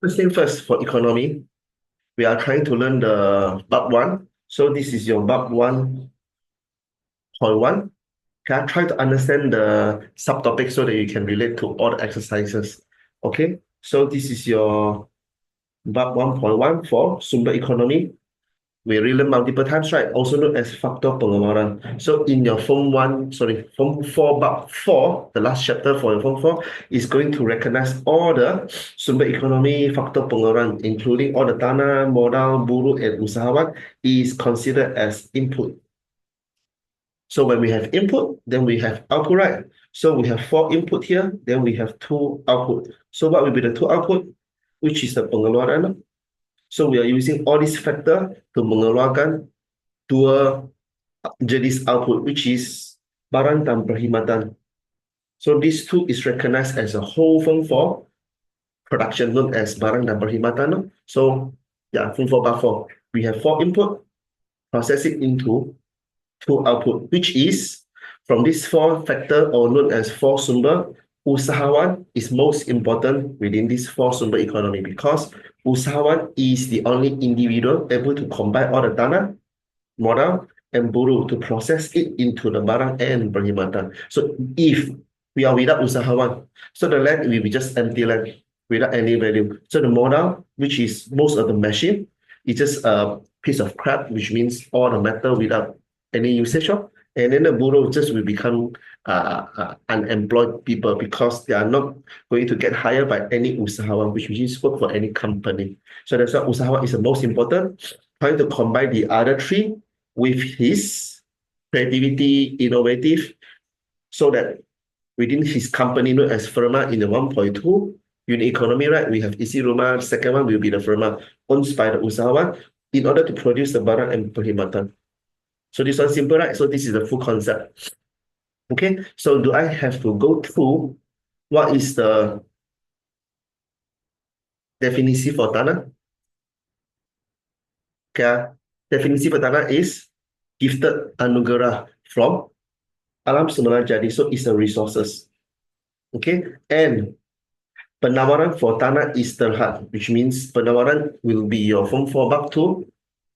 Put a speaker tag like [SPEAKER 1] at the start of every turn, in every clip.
[SPEAKER 1] First thing first, for economy, we are trying to learn the bab 1. So this is your bab 1.1. Okay, try to understand the subtopic so that you can relate to all the exercises. Okay, so this is your bab 1.1 for sumber economy. We relearn multiple times, right? Also known as faktor pengeluaran. So in your Form 4, bab 4, the last chapter for your Form 4 is going to recognize all the sumber economy faktor pengeluaran, including all the tanah, modal, buruh, and usahawan is considered as input. So when we have input, then we have output, right? So we have 4 input here, then we have 2 output. So what will be the 2 output? Which is the pengeluaran. So we are using all these factor to mengeluarkan 2 jenis output, which is barang dan perkhidmatan. So these 2 is recognized as a whole form for production, known as barang dan perkhidmatan. So yeah, form 4 by 4. We have 4 input, process it into 2 output, which is from these 4 factor or known as 4 sumber, usahawan is most important within this 4 sumber economy because usahawan is the only individual able to combine all the tanah, modal, and buruh to process it into the barang and perkhidmatan. So if we are without usahawan, so the land will be just empty land without any value. So the modal, which is most of the machine, is just a piece of crap, which means all the metal without any usage of. And then the buruh just will become unemployed people because they are not going to get hired by any usahawan, which means work for any company. So that's why usahawan is the most important, trying to combine the other 3 with his creativity, innovative, so that within his company known as firma in the 1.2 unit economy, right? We have isi rumah. Second one will be the firma owned by the usahawan in order to produce the barang and perkhidmatan. So this one's simple, right? So this is the full concept. Okay, so do I have to go through what is the definisi for tanah? Okay, definisi for tanah is gifted anugerah from alam semesta jadi. So it's the resources. Okay, and penawaran for tanah is terhad, which means penawaran will be your form 4 bab 2.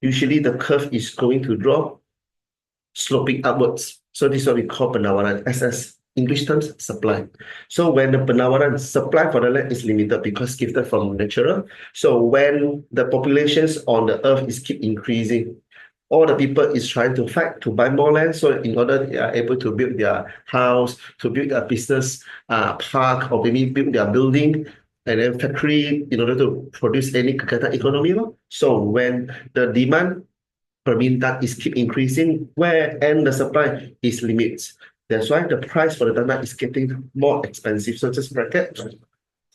[SPEAKER 1] Usually the curve is going to draw sloping upwards. So this is what we call penawaran, as English terms, supply. So when the penawaran supply for the land is limited because gifted from natural, so when the populations on the earth is keep increasing, all the people is trying to fight to buy more land. So in order they are able to build their house, to build a business park, or maybe build their building and then factory in order to produce any kegiatan economy. So when the demand permintaan is keep increasing, where and the supply is limits. That's why the price for the tanah is getting more expensive. So just bracket,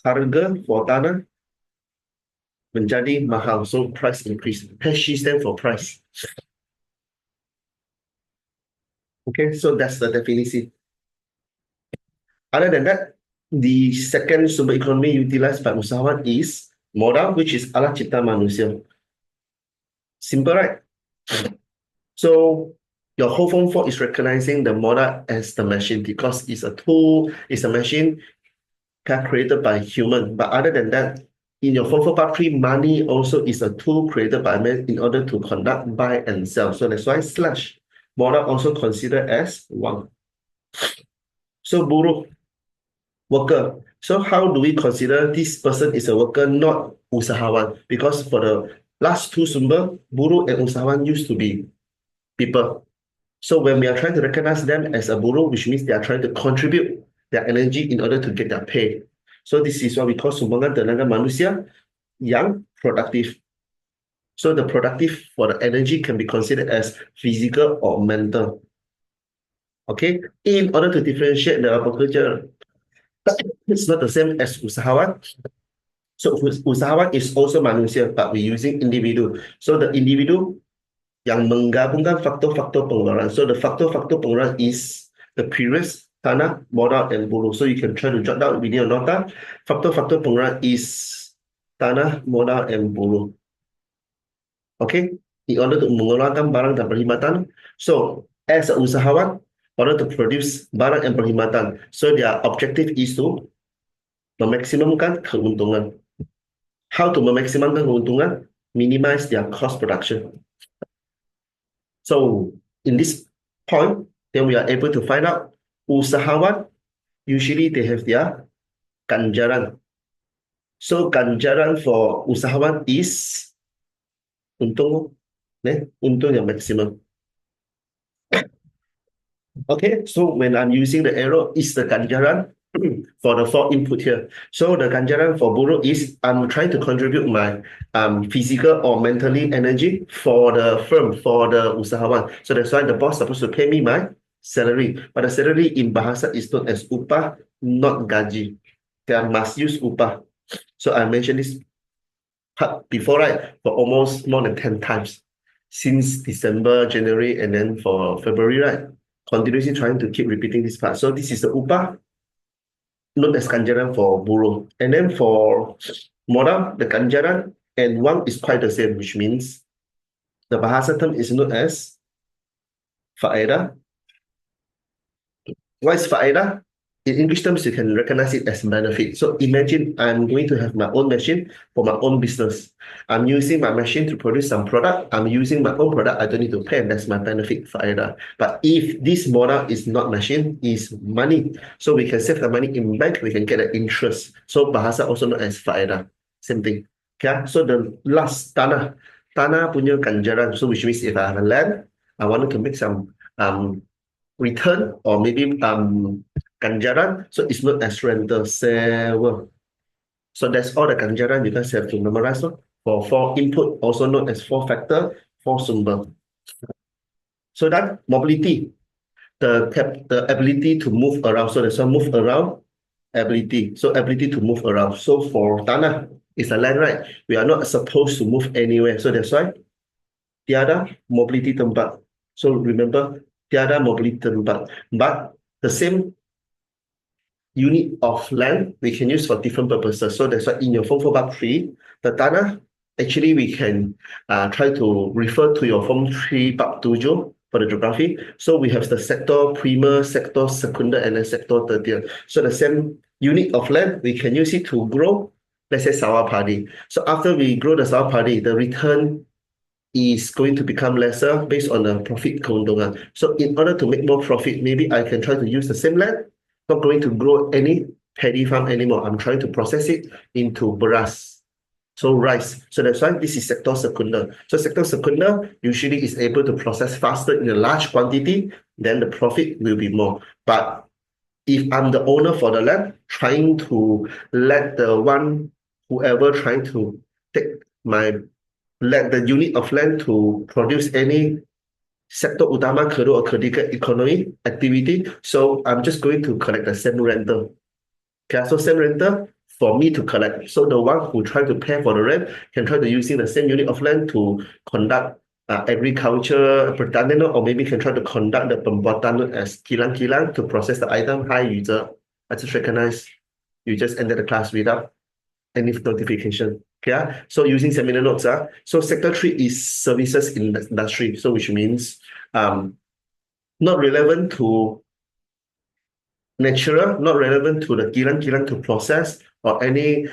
[SPEAKER 1] harga for tanah menjadi mahal. So price increase. H stand for price. Okay, so that's the definition. Other than that, the second sumber economy utilized by usahawan is modal, which is alat cipta manusia. Simple, right? So your whole form 4 is recognizing the modal as the machine because it's a tool, it's a machine created by human. But other than that, in your form 4 part 3, money also is a tool created by man in order to conduct buy and sell. So that's why slash modal also considered as 1. So buruh, worker. So how do we consider this person is a worker, not usahawan? Because for the last 2 sumber, buruh and usahawan used to be people. So when we are trying to recognize them as a buruh, which means they are trying to contribute their energy in order to get their pay. So this is what we call sumbangan tenaga manusia yang productive. So the productive for the energy can be considered as physical or mental. Okay, in order to differentiate the pekerja, it's not the same as usahawan. So usahawan is also manusia, but we're using individu. So the individu yang menggabungkan faktor-faktor pengeluaran. So the faktor-faktor pengeluaran is the periods, tanah, modal, and buruh. So you can try to jot down within your nota. Faktor-faktor pengeluaran is tanah, modal, and buruh. Okay, in order to mengeluarkan barang dan perkhidmatan. So as a usahawan, in order to produce barang and perkhidmatan, so their objective is to memaksimumkan keuntungan. How to memaksimalkan keuntungan? Minimize their cost production. So in this point, then we are able to find out usahawan, usually they have their ganjaran. So ganjaran for usahawan is untung, untung yang maksimum. Okay, so when I'm using the arrow, is the ganjaran for the four input here. So the ganjaran for buruh is I'm trying to contribute my physical or mentally energy for the firm, for the usahawan. So that's why the boss supposed to pay me my salary. But the salary in bahasa is known as upah, not gaji. Okay, I must use upah. So I mentioned this part before, right? For almost more than 10 times since December, January, and then for February, right? Continuously trying to keep repeating this part. So this is the upah, known as ganjaran for buruh. And then for modal, the ganjaran and wang is quite the same, which means the bahasa term is known as faedah. What is faedah? In English terms, you can recognize it as benefit. So imagine I'm going to have my own machine for my own business. I'm using my machine to produce some product. I'm using my own product. I don't need to pay, and that's my benefit faedah. But if this model is not machine, is money. So we can save the money in bank, we can get the interest. So bahasa also known as faedah. Same thing. Okay. So the last tanah. Tanah punya ganjaran. So which means if I have a land, I wanted to make some return or maybe ganjaran, so it's not as rental sewa. So that's all the ganjaran you guys have to memorize. For four input, also known as four factor, four sumber. So that mobility, the ability to move around. So that's why move around ability. So ability to move around. So for tanah, it's a land, right? We are not supposed to move anywhere. So that's why tiada mobility tempat. So remember, tiada mobility tempat. But the same unit of land we can use for different purposes. So that's why in your Form 4 Bab 3, the tanah, actually we can try to refer to your Form 3 Bab 7 for the geography. So we have the sector primer, sector secunda, and then sector tertiary. So the same unit of land, we can use it to grow, let's say sawah padi. So after we grow the sawah padi, the return is going to become lesser based on the profit keuntungan. So in order to make more profit, maybe I can try to use the same land, not going to grow any paddy farm anymore. I'm trying to process it into beras. So rice. So that's why this is sector secunda. So sector secunda usually is able to process faster in a large quantity, then the profit will be more. But if I'm the owner for the land, trying to let whoever trying to take let the unit of land to produce any sector utama kedua or ketiga economy activity. So I'm just going to collect the same rental. Okay, so same rental for me to collect. So the one who try to pay for the rent can try to using the same unit of land to conduct agriculture pertanian, or maybe can try to conduct the pembuatan as kilang-kilang to process the item. Hi user, I just recognize you just entered the class without any notification. Okay, so using seminar notes. So sector 3 is services in the industry. So which means not relevant to natural, not relevant to the kilang-kilang to process or any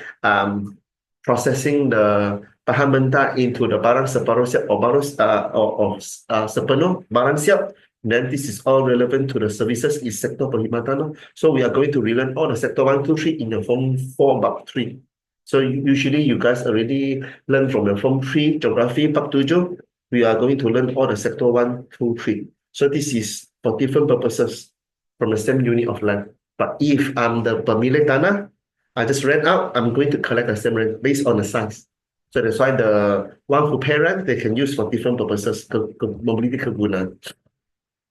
[SPEAKER 1] processing the bahan mentah into the barang separuh siap or barang sepenuh barang siap. Then this is all relevant to the services is sector perkhidmatan. So we are going to relearn all the sector 1, 2, 3 in the Form 4 Bab 3. So usually you guys already learn from the Form 3 Geography Bab 7. We are going to learn all the sector 1, 2, 3. So this is for different purposes from the same unit of land. But if I'm the pemilik tanah, I just rent out, I'm going to collect the same rent based on the size. So that's why the one who pay rent, they can use for different purposes, mobility kegunaan.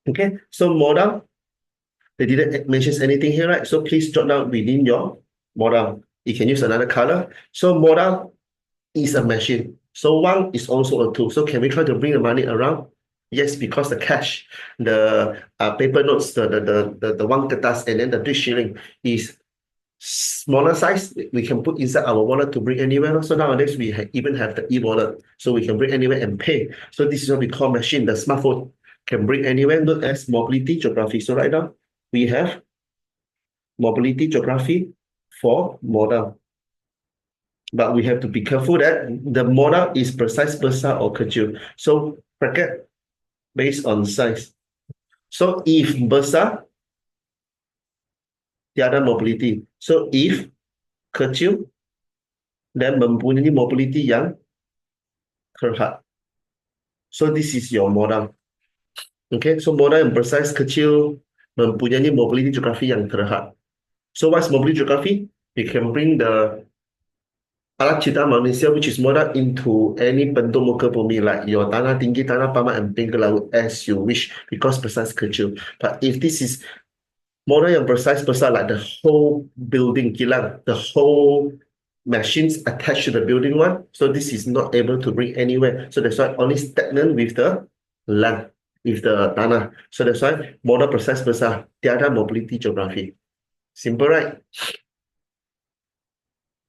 [SPEAKER 1] Okay, so modal, they didn't mention anything here, right? So please jot down within your modal. You can use another color. So modal is a machine. So one is also a tool. So can we try to bring the money around? Yes, because the cash, the paper notes, the one kertas, and then the 3 shilling is smaller size. We can put inside our wallet to bring anywhere. So nowadays we even have the e-wallet, so we can bring anywhere and pay. So this is what we call machine. The smartphone can bring anywhere, known as mobility geography. So right now we have mobility geography for model. But we have to be careful that the modal is precise, besar, or kecil. So bracket based on size. So if besar, tiada mobility. So if kecil, then mempunyai mobility yang terhad. So this is your modal. Okay, so modal yang precise, kecil, mempunyai mobility geografi yang terhad. So what's mobility geography? You can bring the alat cipta manusia, which is modal, into any bentuk muka bumi, like your tanah tinggi, tanah pamat, and pinggir laut, as you wish, because precise kecil. But if this is modal yang precise besar, like the whole building kilang, the whole machines attached to the building one, so this is not able to bring anywhere. So that's why only stagnant with the land, with the tanah. So that's why modal precise besar, tiada mobility geography. Simple, right?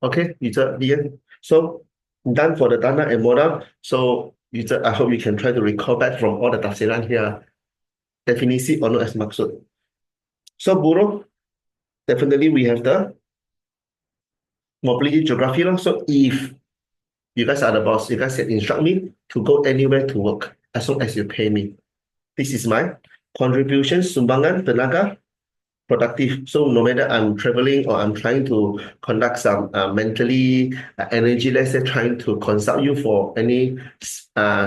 [SPEAKER 1] Okay, user Ian. So done for the tanah and modal. So user, I hope you can try to recall back from all the tafsiran here. Definisi or not as maksud. So buruh, definitely we have the mobility geography. So if you guys are the boss, you guys can instruct me to go anywhere to work as long as you pay me. This is my contribution, sumbangan, tenaga, productive. So no matter I'm traveling or I'm trying to conduct some mentally energy, let's say trying to consult you for any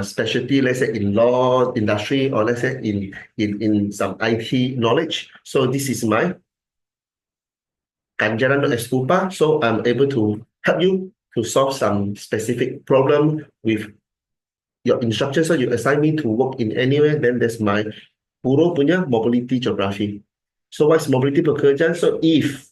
[SPEAKER 1] specialty, let's say in law industry, or let's say in some IT knowledge. So this is my ganjaran as upah. So I'm able to help you to solve some specific problem with your instruction. So you assign me to work in anywhere, then that's my buruh punya mobility geography. So what's mobility pekerjaan? So if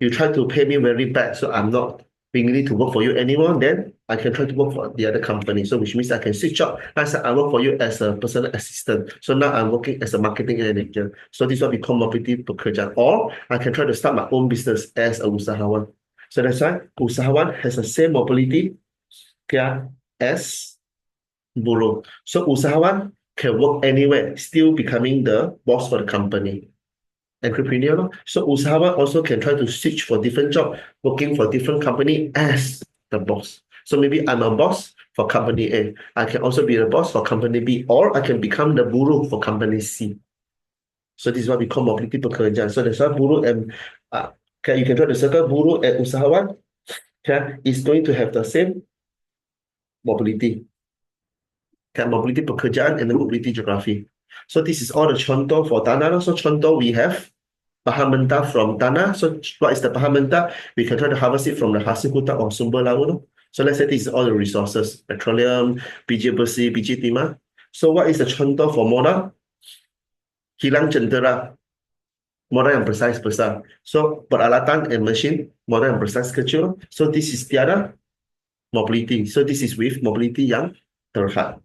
[SPEAKER 1] you try to pay me very bad, so I'm not being ready to work for you anymore, then I can try to work for the other company. So which means I can switch up. Last time I work for you as a personal assistant. So now I'm working as a marketing manager. So this is what we call mobility pekerjaan. Or I can try to start my own business as a usahawan. So that's why usahawan has the same mobility as buruh. So usahawan can work anywhere, still becoming the boss for the company. Entrepreneur. So usahawan also can try to switch for different job, working for different company as the boss. So maybe I'm a boss for company A. I can also be the boss for company B, or I can become the buruh for company C. So this is what we call mobility pekerjaan. So that's why buruh and you can try to circle buruh and usahawan. Is going to have the same mobility. Mobility pekerjaan and the mobility geography. So this is all the contoh for tanah. So contoh we have bahan mentah from tanah. So what is the bahan mentah? We can try to harvest it from the hasil hutan or sumber laut. So let's say this is all the resources: petroleum, biji besi, biji timah. So what is the contoh for modal? Kilang jentera, modal yang precise besar. So peralatan and machine, modal yang precise kecil. So this is tiada mobility. So this is with mobility yang terhad.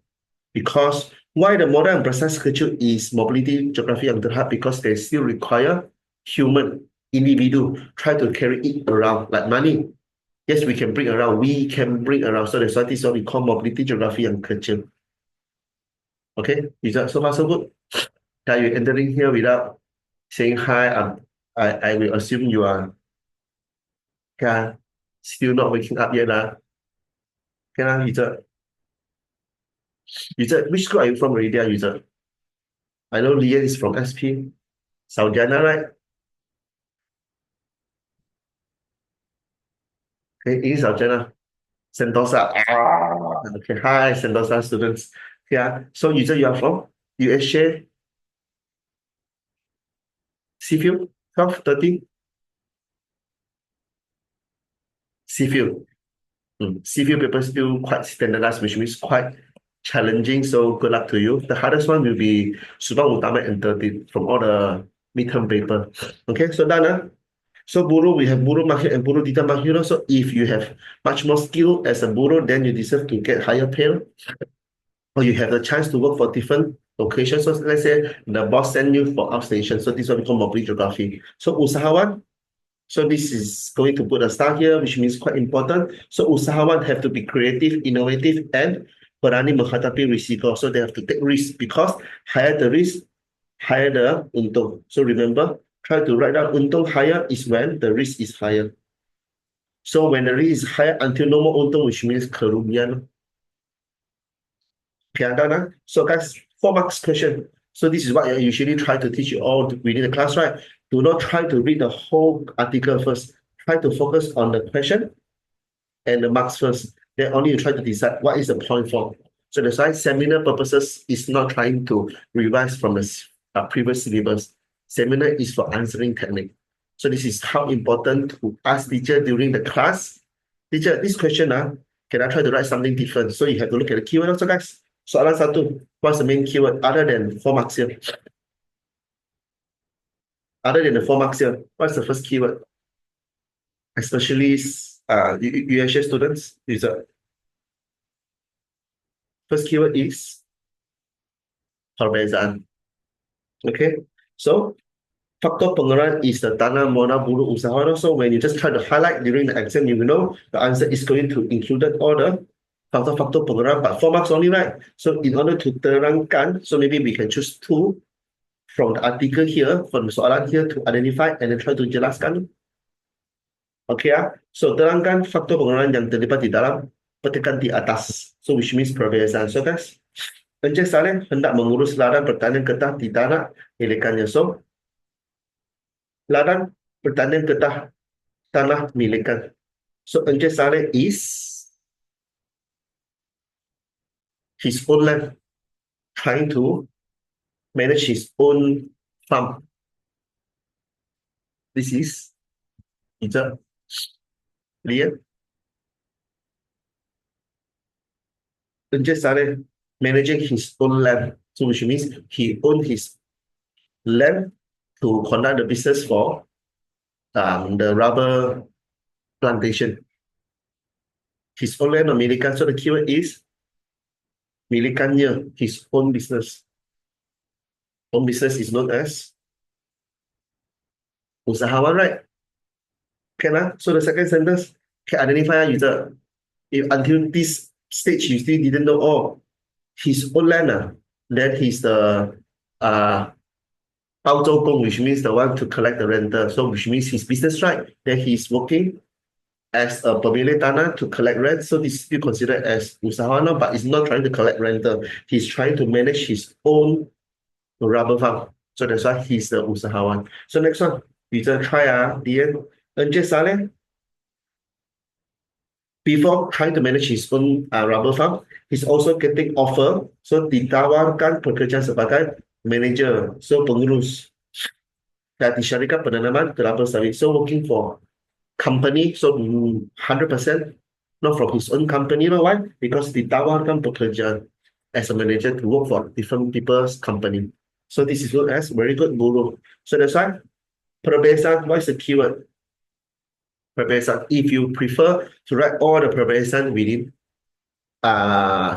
[SPEAKER 1] Because why the modal and precise kecil is mobility geography yang terhad? Because they still require human individual try to carry it around like money. Yes, we can bring around. We can bring around. So that's why this is what we call mobility geography yang kecil. Okay, is that so far so good? Are you entering here without saying hi? I will assume you are still not waking up yet. User. Which school are you from already, user? I know Lian is from SP. Saujana, right? Okay, it is Saujana. Sentosa. Okay, hi, Sentosa students. Yeah, so user you are from USJ, Seafield, 12, 13? Seafield. Seafield paper still quite standardized, which means quite challenging. So good luck to you. The hardest one will be Subang Utama and 13 from all the midterm paper. Okay, so done. So buruh, we have buruh mahir and buruh tidak mahir. So if you have much more skill as a buruh, then you deserve to get higher pay. Or you have the chance to work for different locations. So let's say the boss send you for outstation. So this is what we call mobility geography. So usahawan. So this is going to put a star here, which means quite important. So usahawan have to be creative, innovative, and berani menghadapi risiko. So they have to take risk because higher the risk, higher the untung. So remember, try to write down untung higher is when the risk is higher. So when the risk is higher until no more untung, which means kerugian. Okay, I'm done. Huh? So guys, 4 marks question. So this is what I usually try to teach you all within the class, right? Do not try to read the whole article first. Try to focus on the question and the marks first. Then only you try to decide what is the point for. So that's why seminar purposes is not trying to revise from the previous syllabus. Seminar is for answering technique. So this is how important to ask teacher during the class. Teacher, this question, can I try to write something different? So you have to look at the keyword also, guys. Soalan satu, what's the main keyword other than 4 marks here? Other than the 4 marks here, what's the first keyword? Especially UHS students, is a first keyword is perbezaan. Okay, so faktor pengeran is the tanah, modal, buruh, usahawan. So when you just try to highlight during the exam, you know the answer is going to include all the faktor-faktor pengeran, but 4 marks only, right? So in order to terangkan, so maybe we can choose 2 from the article here, from the soalan here to identify and then try to jelaskan. Okay, so terangkan faktor pengenalan yang terlibat di dalam petikan di atas. So which means perbezaan. So guys, Encik Saleh hendak mengurus ladang pertanian getah di tanah milikannya. So ladang pertanian getah tanah milikan. So Encik Saleh is his own land, trying to manage his own farm. This is Ija. Lihat. Encik Saleh managing his own land. So which means he owns his land to conduct the business for the rubber plantation. His own land or milikan. So the keyword is milikannya, his own business. Own business is known as usahawan, right? Okay, so the second sentence can identify user. If until this stage you still didn't know, oh, his own land, then he's the which means the one to collect the rental. So which means his business, right? Then he's working as a pemilik tanah to collect rent. So this is still considered as usahawan, but he's not trying to collect rental. He's trying to manage his own rubber farm. So that's why he's the usahawan. So next one, we just try the end. Encik Saleh, before trying to manage his own rubber farm, he's also getting offer. So ditawarkan pekerjaan sebagai manager, so pengurus dan syarikat penanaman kelapa sawit. So working for company, so 100% not from his own company. You know why? Because ditawarkan pekerjaan as a manager to work for different people's company. So this is known as very good buruh. So that's why perbezaan, what is the keyword? Perbezaan. If you prefer to write all the perbezaan within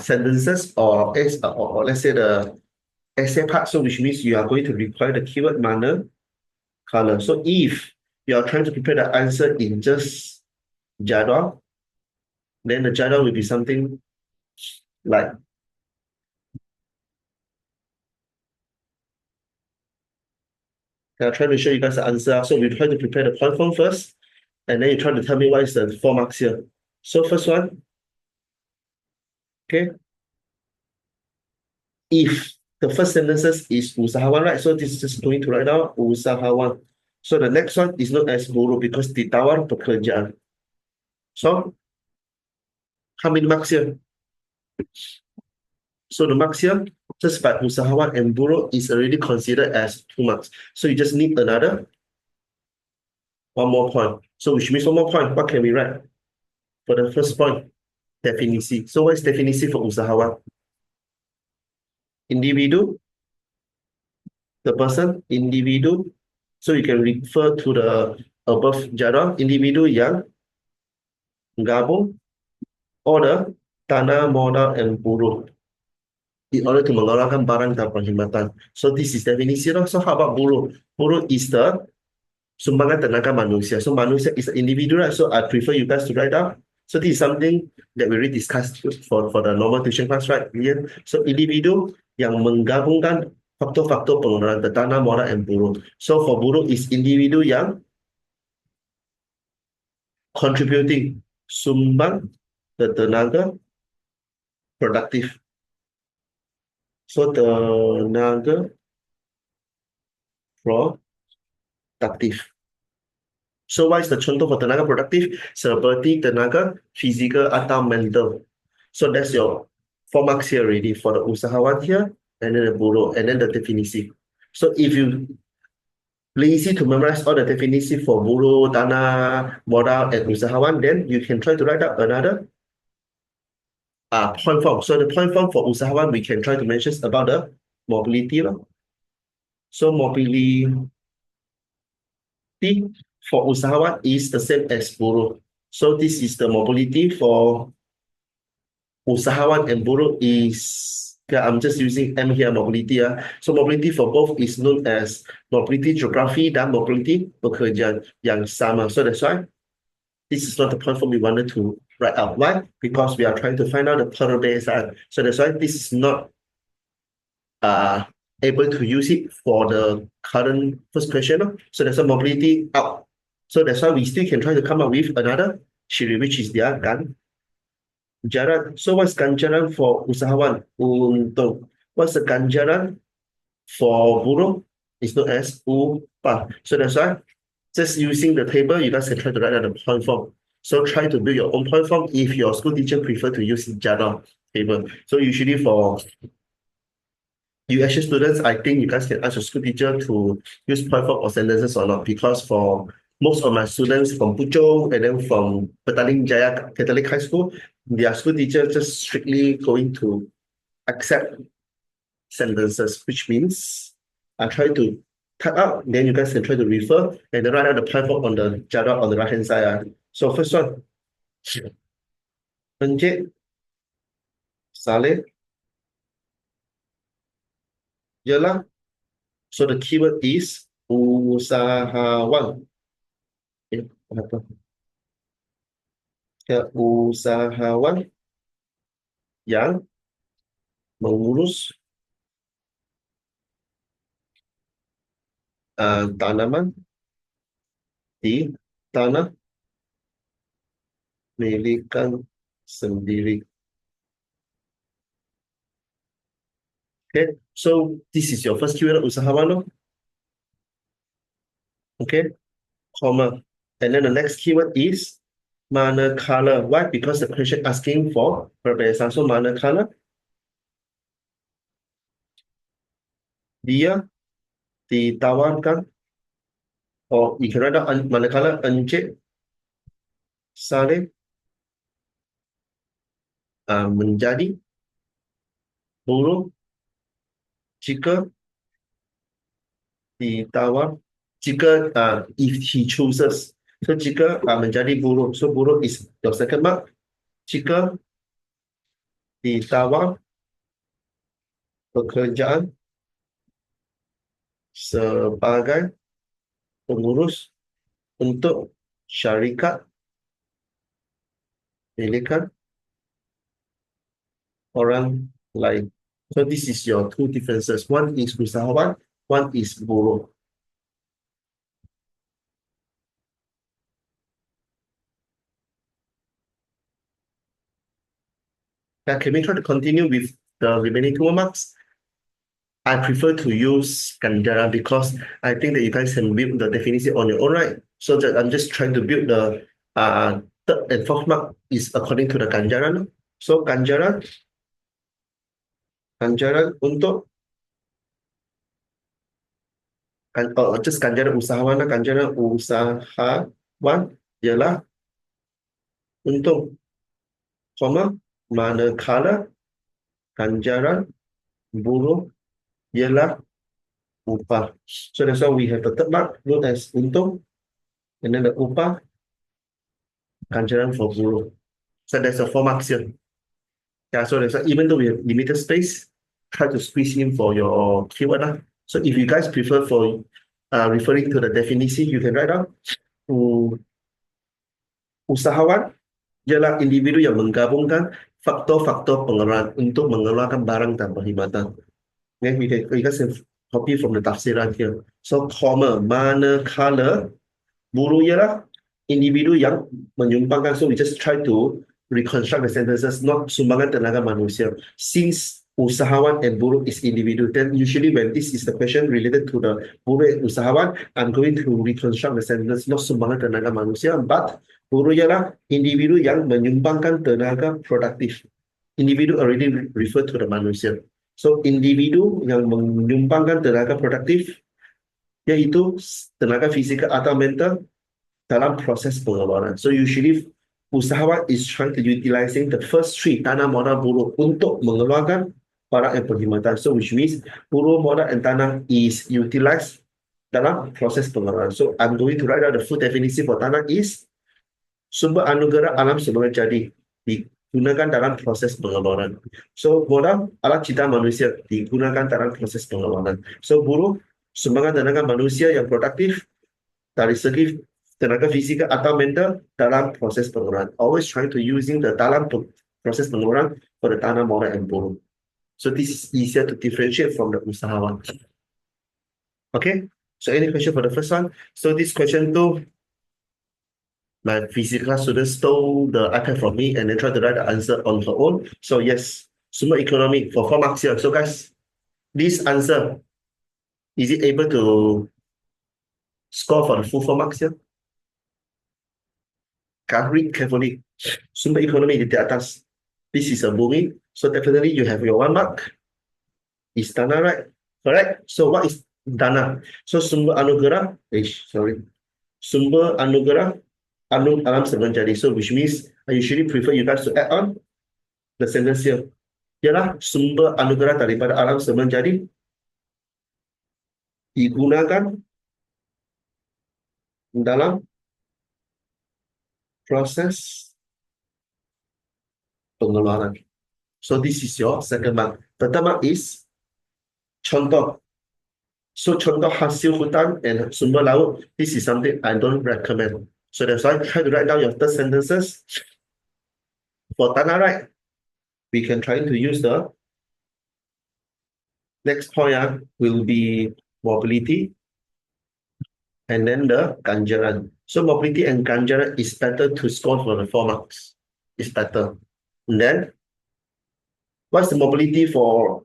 [SPEAKER 1] sentences or let's say the essay part, so which means you are going to require the keyword mana, color. So if you are trying to prepare the answer in just jadual, then the jadual will be something like I'm trying to show you guys the answer. So we try to prepare the point form first, and then you try to tell me what is the 4 marks here. So first one, okay. If the first sentences is usahawan, right? So this is just going to write down usahawan. So the next one is known as buruh because ditawar pekerjaan. So how many marks here? So the marks here, just by usahawan and buruh is already considered as 2 marks. So you just need another 1 more point. So which means 1 more point, what can we write? For the first point, definisi. So what is definisi for usahawan? Individu, the person, individu. So you can refer to the above jadual, individu yang gabung order tanah, modal, and buruh in order to mengeluarkan barang dan perkhidmatan. So this is definisi. So how about buruh? Buruh is the sumbangan tenaga manusia. So manusia is an individual, right? So I prefer you guys to write down. So this is something that we already discussed for the normal tuition class, right? Yeah. So individu yang menggabungkan faktor-faktor pengeluaran tanah, modal, and buruh. So for buruh is individu yang contributing, sumbang the tenaga productive. So tenaga productive. So what is the contoh for tenaga productive? Seperti tenaga physical atau mental. So that's your 4 marks here already for the usahawan here, and then the buruh, and then the definisi. So if you lazy to memorize all the definisi for buruh, tanah, modal, and usahawan, then you can try to write up another point form. So the point form for usahawan, we can try to mention about the mobility. So mobility for usahawan is the same as buruh. So this is the mobility for usahawan and buruh is, yeah, I'm just using M here, mobility. So mobility for both is known as mobility geografi dan mobility pekerjaan yang sama. So that's why this is not the point form we wanted to write out. Why? Because we are trying to find out the perbedaan. So that's why this is not able to use it for the current first question. So that's why mobility out. So that's why we still can try to come up with another ciri, which is their ganjaran. So what's ganjaran for usahawan? Untung. What's the ganjaran for buruh? It's known as upah. So that's why just using the table, you guys can try to write out the point form. So try to build your own point form if your school teacher prefer to use Jara table. So usually for you actual students, I think you guys can ask your school teacher to use point form or sentences or not, because for most of my students from Puchong and then from Petaling Jaya Catholic High School, their school teacher just strictly going to accept sentences, which means I try to type out, then you guys can try to refer and then write out the point form on the Jara on the right hand side. So first one, Encik Saleh ialah. So the keyword is usahawan. Okay, apa? Ya, usahawan yang mengurus tanaman di tanah milikan sendiri. Okay, so this is your first keyword, usahawan. Okay, comma. And then the next keyword is manakala. Why? Because the question asking for perbedaan. So manakala dia ditawarkan, or you can write down manakala Encik Saleh menjadi buruh jika ditawar, jika if he chooses. So jika menjadi buruh, so buruh is your second mark. Jika ditawar pekerjaan sebagai pengurus untuk syarikat milikan orang lain. So this is your two differences. One is usahawan, one is buruh. Now, can we try to continue with the remaining 2 marks? I prefer to use ganjaran because I think that you guys can build the definition on your own, right? So that I'm just trying to build the third and fourth mark is according to the ganjaran. So ganjaran untuk just ganjaran usahawan, ganjaran usahawan ialah untuk koma manakala ganjaran buruh ialah upah. So that's why we have the third mark known as untung, and then the upah ganjaran for buruh. So there's a 4 marks here. Yeah, so that's why even though we have limited space, try to squeeze in for your keyword. So if you guys prefer for referring to the definition, you can write down usahawan ialah individu yang menggabungkan faktor-faktor pengeluaran untuk mengeluarkan barang dan perkhidmatan. Okay, you guys can copy from the tafsiran here. So, comma, manakala buruh ialah individu yang menyumbangkan. So we just try to reconstruct the sentences, not sumbangan tenaga manusia. Since usahawan and buruh is individu, then usually when this is the question related to the buruh and usahawan, I'm going to reconstruct the sentence, not sumbangan tenaga manusia, but buruh ialah individu yang menyumbangkan tenaga produktif. Individu already refer to the manusia. So individu yang menyumbangkan tenaga produktif, yaitu tenaga fizikal atau mental dalam proses pengeluaran. So usually usahawan is trying to utilizing the first three tanah, modal, buruh untuk mengeluarkan barang dan perkhidmatan. So which means buruh, modal and tanah is utilized dalam proses pengeluaran. So I'm going to write out the full definition for tanah is sumber anugerah alam semula jadi digunakan dalam proses pengeluaran. So modal alat cipta manusia digunakan dalam proses pengeluaran. So buruh sumbangan tenaga manusia yang produktif dari segi tenaga fizikal atau mental dalam proses pengeluaran. Always trying to using the dalam proses pengeluaran for the tanah, modal and buruh. So this is easier to differentiate from the usahawan. Okay, so any question for the first one? So this question too, my physical student stole the iPad from me and then tried to write the answer on her own. So yes, sumber economy for 4 marks here. So guys, this answer, is it able to score for the full 4 marks here? Can read carefully. Sumber economy di atas. This is a bumi. So definitely you have your 1 mark. Is tanah right? Correct? So what is tanah? So sumber anugerah, sumber anugerah alam semula jadi. So which means I usually prefer you guys to add on the sentence here. Ialah sumber anugerah daripada alam semula jadi digunakan dalam proses pengeluaran. So this is your second mark. The third mark is contoh. So contoh hasil hutan and sumber laut. This is something I don't recommend. So that's why try to write down your third sentences. For tanah right, we can try to use the next point will be mobility and then the ganjaran. So mobility and ganjaran is better to score for the 4 marks. It's better. And then what's the mobility for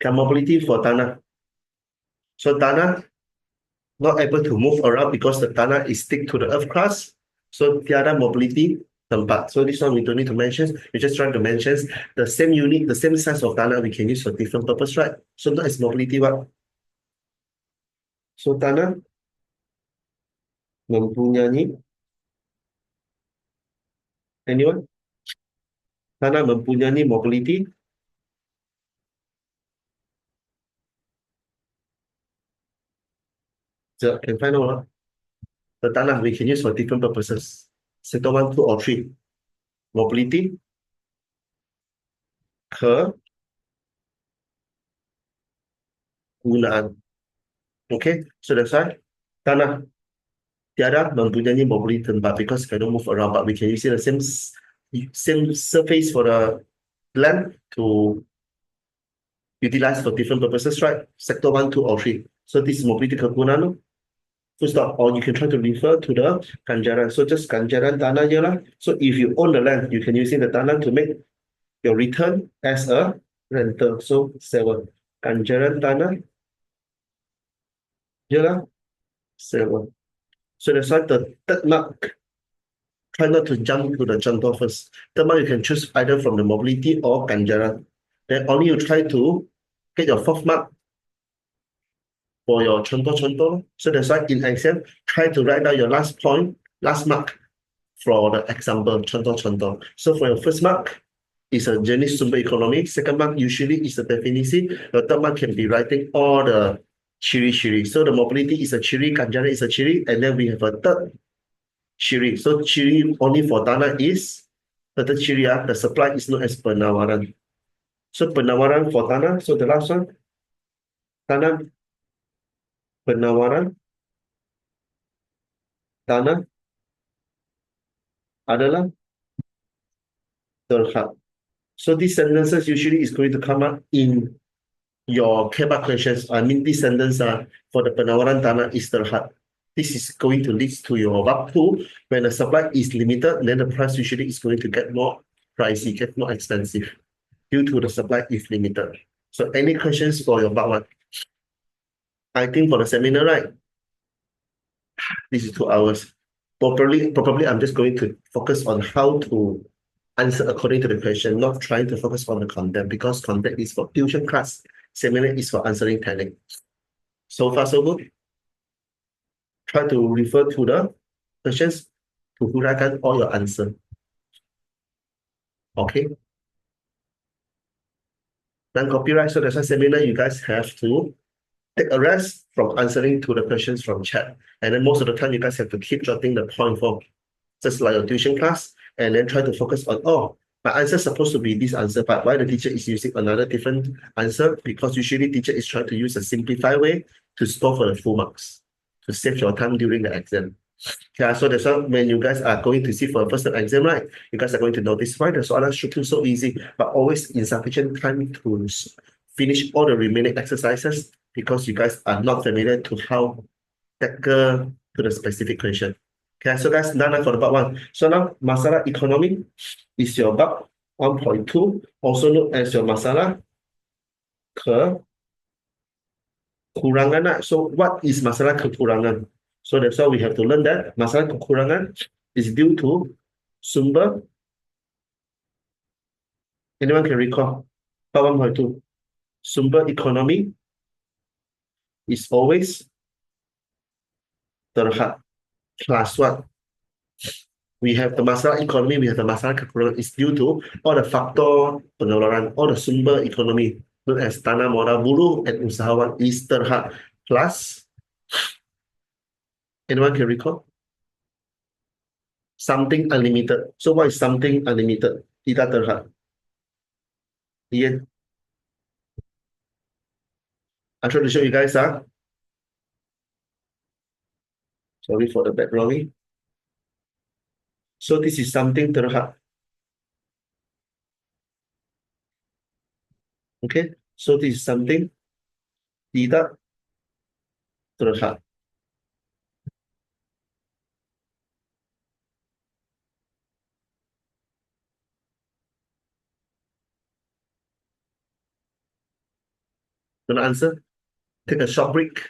[SPEAKER 1] mobility for tanah? So tanah not able to move around because the tanah is stick to the earth crust. So tiada mobility tempat. So this one we don't need to mention. We just try to mention the same unit, the same size of tanah we can use for different purpose, right? So that is mobility what? So tanah mempunyai, anyone? Tanah mempunyai mobility. So can find out the tanah we can use for different purposes. Sector 1, 2, or 3. Mobility, kegunaan. Okay, so that's why tanah tiada mempunyai mobility tempat because cannot move around, but we can use the same surface for the land to utilize for different purposes, right? Sector 1, 2, or 3. So this is mobility kegunaan. Full stop. Or you can try to refer to the ganjaran. So just ganjaran tanah je lah. So if you own the land, you can use the tanah to make your return as a rental. So 7. Ganjaran tanah je lah. 7. So that's why the third mark, try not to jump to the contoh first. Third mark you can choose either from the mobility or ganjaran. Then only you try to get your 4th mark for your contoh. So that's why in exam, try to write down your last point, last mark for the example, contoh. So for your first mark, is a jenis sumber economy. Second mark usually is the definition. The third mark can be writing all the ciri-ciri. So the mobility is a ciri, ganjaran is a ciri, and then we have a third ciri. So ciri only for tanah is the third ciri, the supply is known as penawaran. So penawaran for tanah. So the last one, tanah penawaran tanah adalah terhad. So these sentences usually is going to come up in your KBAK questions. I mean, these sentences are for the penawaran tanah is terhad. This is going to lead to your VAP two. When the supply is limited, then the price usually is going to get more pricey, get more expensive due to the supply is limited. So any questions for your VAP one? I think for the seminar, right? This is 2 hours. Probably I'm just going to focus on how to answer according to the question, not trying to focus on the content because content is for tuition class, seminar is for answering technique. So far, so good. Try to refer to the questions to huraikan all your answer. Okay. Then copyright. So that's why seminar you guys have to take a rest from answering to the questions from chat. And then most of the time you guys have to keep jotting the point form, just like your tuition class, and then try to focus on, oh, my answer is supposed to be this answer, but why the teacher is using another different answer? Because usually teacher is trying to use a simplified way to score for the full marks, to save your time during the exam. Yeah, so that's why when you guys are going to see for a first term exam, right, you guys are going to notice why the Soalan shooting so easy, but always insufficient time to finish all the remaining exercises because you guys are not familiar to how tackle to the specific question. Okay, so guys, done for the part one. So now, masalah economy is your bab 1.2, also known as your masalah kekurangan. So what is masalah kekurangan? So that's why we have to learn that masalah kekurangan is due to sumber. Anyone can recall? Part 1.2. Sumber economy is always terhad. Plus what? We have the masalah economy, we have the masalah kekurangan is due to all the faktor pengeluaran, all the sumber economy known as tanah modal buruh and usahawan is terhad. Plus, anyone can recall? Something unlimited. So what is something unlimited? Tidak terhad. Yeah. I'm trying to show you guys. Sorry for the background. So this is something terhad. Okay. So this is something tidak terhad. Gonna answer? Take a short break.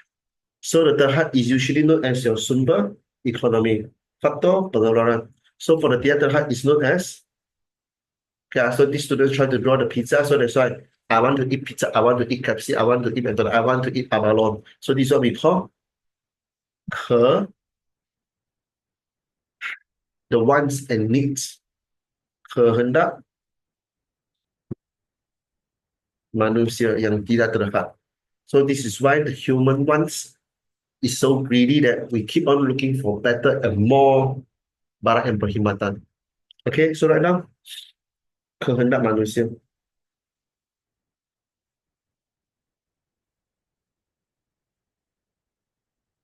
[SPEAKER 1] So the terhad is usually known as your sumber economy. Faktor pengeluaran. So for the tidak terhad is known as, okay, so these students try to draw the pizza. So that's why I want to eat pizza, I want to eat KFC, I want to eat McDonald's, I want to eat abalone. So this is what we call the wants and needs. Kehendak manusia yang tidak terhad. So this is why the human wants is so greedy that we keep on looking for better and more barang and perkhidmatan. Okay, so right now, kehendak manusia.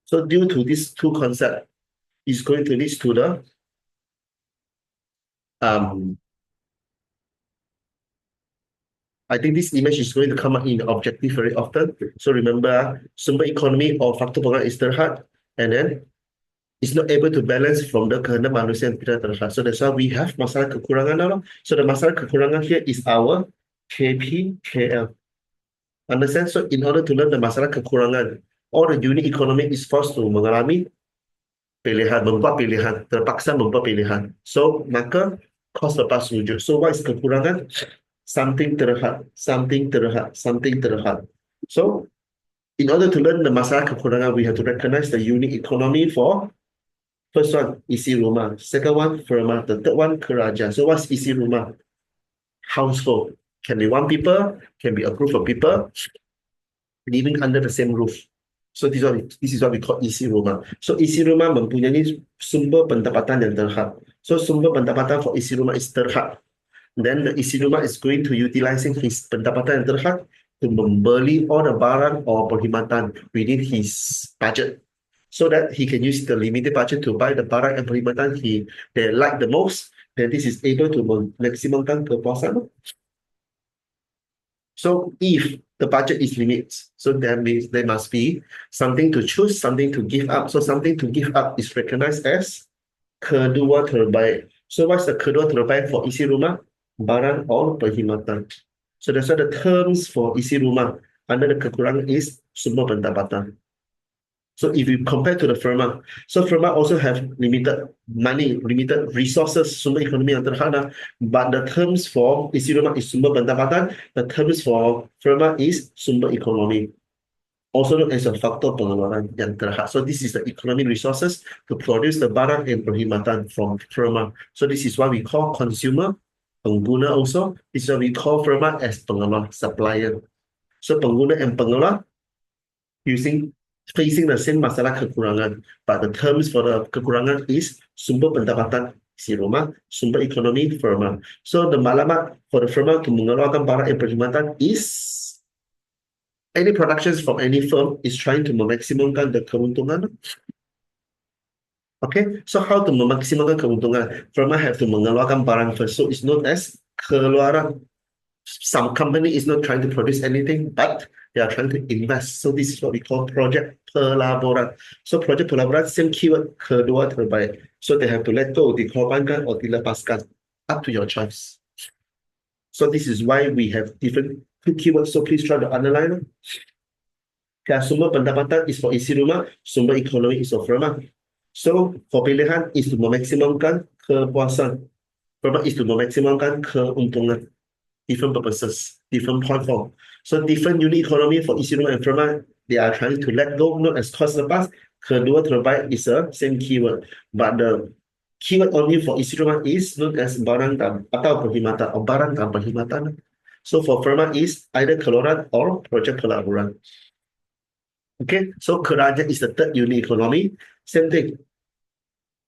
[SPEAKER 1] So due to these two concepts, is going to lead to the I think this image is going to come up in the objective very often. So remember, sumber economy or faktor pengeluaran is terhad, and then it's not able to balance from the kehendak manusia yang tidak terhad. So that's why we have masalah kekurangan now. So the masalah kekurangan here is our KPKL. Understand? So in order to learn the masalah kekurangan, all the unit economy is forced to mengalami pilihan, membuat pilihan, terpaksa membuat pilihan. So maka cost lepas wujud. So what is kekurangan? Something terhad, something terhad, something terhad. So in order to learn the masalah kekurangan, we have to recognize the unit economy for first one, isi rumah. Second one, firma. The third one, keraja. So what's isi rumah? Household. Can be one people, can be a group of people living under the same roof. So this is what we call isi rumah. So isi rumah mempunyai sumber pendapatan yang terhad. So sumber pendapatan for isi rumah is terhad. Then the isi rumah is going to utilizing his pendapatan yang terhad to membeli all the barang or perkhidmatan within his budget, so that he can use the limited budget to buy the barang and perkhidmatan they like the most. Then this is able to maximumkan kepuasan. So if the budget is limited. So that means there must be something to choose, something to give up. So something to give up is recognized as kedua terbaik. So what's the kedua terbaik for isi rumah? Barang or perkhidmatan. So that's why the terms for isi rumah under the kekurangan is sumber pendapatan. So if you compare to the firma, so firma also have limited money, limited resources, sumber ekonomi yang terhadap, but the terms for isi rumah is sumber pendapatan, the terms for firma is sumber ekonomi, also known as a faktor pengeluaran yang terhad. So this is the economic resources to produce the barang and perkhidmatan from firma. So this is what we call consumer, pengguna also. This is what we call firma as pengeluar, supplier. So pengguna and pengeluar facing the same masalah kekurangan, but the terms for the kekurangan is sumber pendapatan isi rumah, sumber ekonomi firma. So the maklumat for the firma to mengeluarkan barang and perkhidmatan is any productions from any firm is trying to memaksimumkan the keuntungan. Okay, so how to memaksimalkan keuntungan? Firma have to mengeluarkan barang first, so it's known as keluaran. Some company is not trying to produce anything, but they are trying to invest. So this is what we call project pelaburan. So project pelaburan, same keyword, kedua terbaik. So they have to let go, dikorbankan or dilepaskan, up to your choice. So this is why we have different two keywords. So please try to underline. Okay, sumber pendapatan is for isi rumah, sumber ekonomi is for firma. So for pilihan is to memaksimumkan kepuasan. Firma is to memaksimumkan keuntungan. Different purposes, different point form. So different unit economy for isi rumah and firma, they are trying to let go, not as cost lepas. Kedua terbaik is a same keyword, but the keyword only for isi rumah is known as barang atau perkhidmatan or barang dan perkhidmatan. So for firma is either keluaran or project pelaburan. Okay, so kerajaan is the third unit economy. Same thing.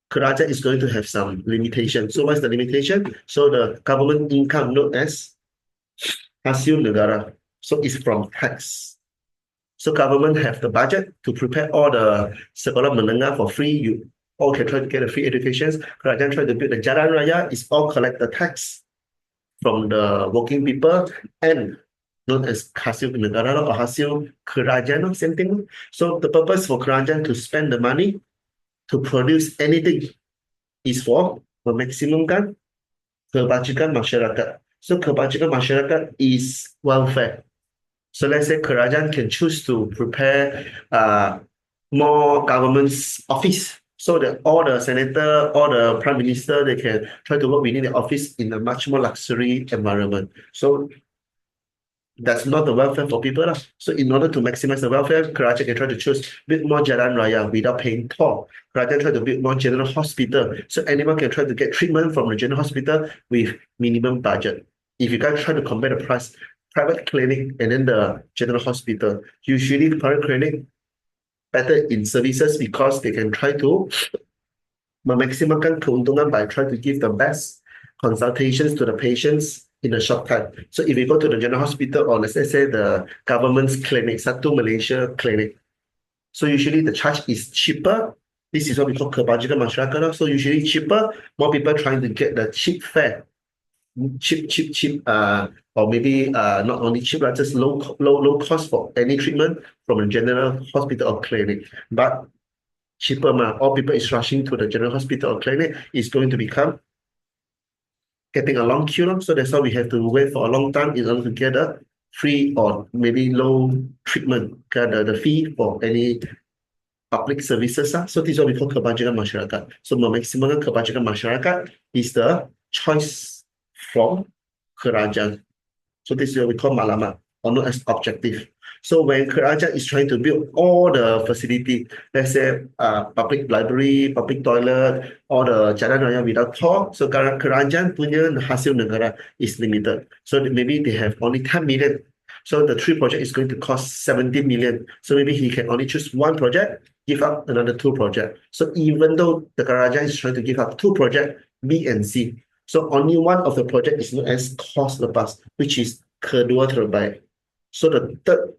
[SPEAKER 1] Kerajaan is going to have some limitation. So what's the limitation? So the government income known as hasil negara. So it's from tax. So government have the budget to prepare all the sekolah menengah for free. You all can try to get a free education. Kerajaan try to build the jalan raya. It's all collect the tax from the working people and known as hasil negara or hasil kerajaan, same thing. So the purpose for kerajaan to spend the money to produce anything is for memaksimumkan kebajikan masyarakat. So kebajikan masyarakat is welfare. So let's say kerajaan can choose to prepare more government's office so that all the senator, all the prime minister, they can try to work within the office in a much more luxury environment. So that's not the welfare for people. So in order to maximize the welfare, kerajaan can try to choose build more jalan raya without paying toll. Kerajaan try to build more general hospital. So anyone can try to get treatment from the general hospital with minimum budget. If you guys try to compare the price, private clinic and then the general hospital, usually private clinic better in services because they can try to memaksimalkan keuntungan by trying to give the best consultations to the patients in a short time. So if you go to the general hospital or let's say the government's clinic, Satu Malaysia clinic, so usually the charge is cheaper. This is what we call kebajikan masyarakat. So usually cheaper, more people trying to get the cheap fare. Cheap, or maybe not only cheap, but just low cost for any treatment from a general hospital or clinic. But cheaper, all people is rushing to the general hospital or clinic is going to become getting a long queue. So that's why we have to wait for a long time in order to get a free or maybe low treatment, the fee for any public services. So this is what we call kebajikan masyarakat. So memaksimalkan kebajikan masyarakat is the choice from kerajaan. So this is what we call maklumat or known as objective. So when kerajaan is trying to build all the facility, let's say public library, public toilet, all the jalan raya without toll, so kerajaan punya hasil negara is limited. So maybe they have only 10 million. So the three project is going to cost 70 million. So maybe he can only choose one project, give up another two projects. So even though the kerajaan is trying to give up two projects, B and C, so only one of the project is known as cost lepas, which is kedua terbaik. So the third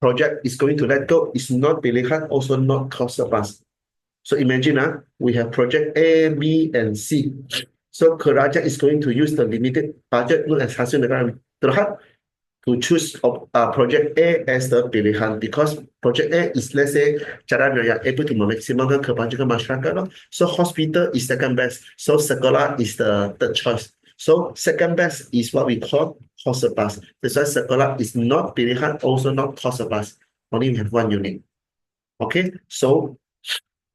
[SPEAKER 1] project is going to let go is not pilihan, also not cost lepas. So imagine we have project A, B, and C. So kerajaan is going to use the limited budget known as hasil negara terhad to choose project A as the pilihan because project A is, let's say, cara yang able to memaksimalkan kebajikan masyarakat. So hospital is second best. So sekolah is the third choice. So second best is what we call cost bus. That's why sekolah is not pilihan, also not cost bus. Only we have one unit. Okay, so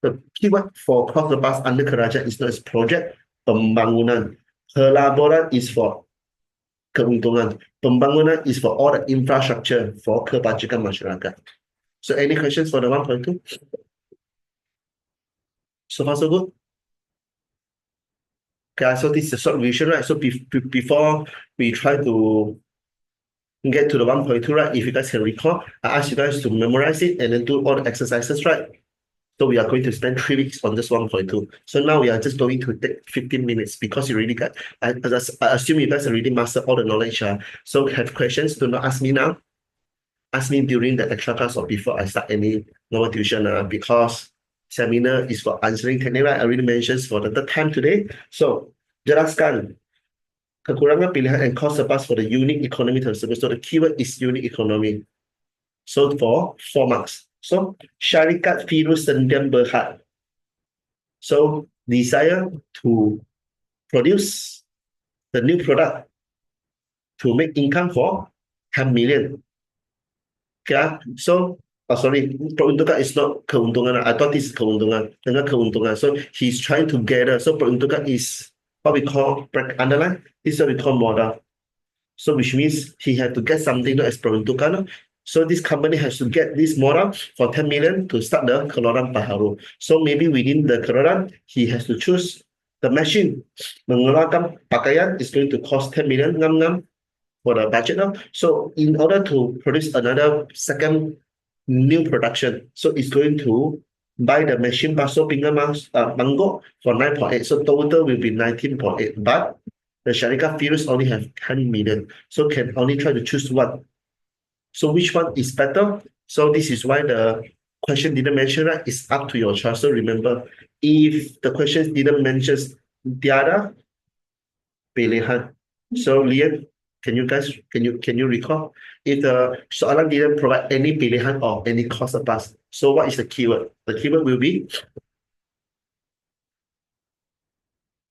[SPEAKER 1] the keyword for cost bus under kerajaan is not as project pembangunan. Pelaburan is for keuntungan. Pembangunan is for all the infrastructure for kebajikan masyarakat. So any questions for the 1.2? So far so good? Okay, so this is a short revision, right? So before we try to get to the 1.2, right? If you guys can recall, I asked you guys to memorize it and then do all the exercises, right? So we are going to spend 3 weeks on this 1.2. So now we are just going to take 15 minutes because you really got, I assume you guys already mastered all the knowledge. So have questions, do not ask me now. Ask me during the extra class or before I start any normal tuition because seminar is for answering technique, right? I already mentioned for the third time today. So jelaskan kekurangan pilihan and cost surplus for the unit economy tersebut. So the keyword is unit economy. So for 4 marks. So syarikat Firuz Sendian Berhad. So desire to produce the new product to make income for 10 million. Okay, so sorry, peruntukan is not keuntungan. I thought this is keuntungan. Dengan keuntungan. So he's trying to gather. So peruntukan is what we call underline. This is what we call modal. So which means he had to get something as peruntukan. So this company has to get this modal for 10 million to start the keluaran baharu. So maybe within the keluaran, he has to choose the machine. Mengeluarkan pakaian is going to cost 10 million ngam-ngam for the budget now. So in order to produce another second new production, so it's going to buy the machine baso pinggan mangkok for 9.8. So total will be 19.8. But the Sharika Firuz only have 10 million. So can only try to choose one. So which one is better? So this is why the question didn't mention, right? It's up to your choice. So remember, if the questions didn't mention tiada pilihan. So Lian, can you recall if the soalan didn't provide any pilihan or any cost plus? So what is the keyword? The keyword will be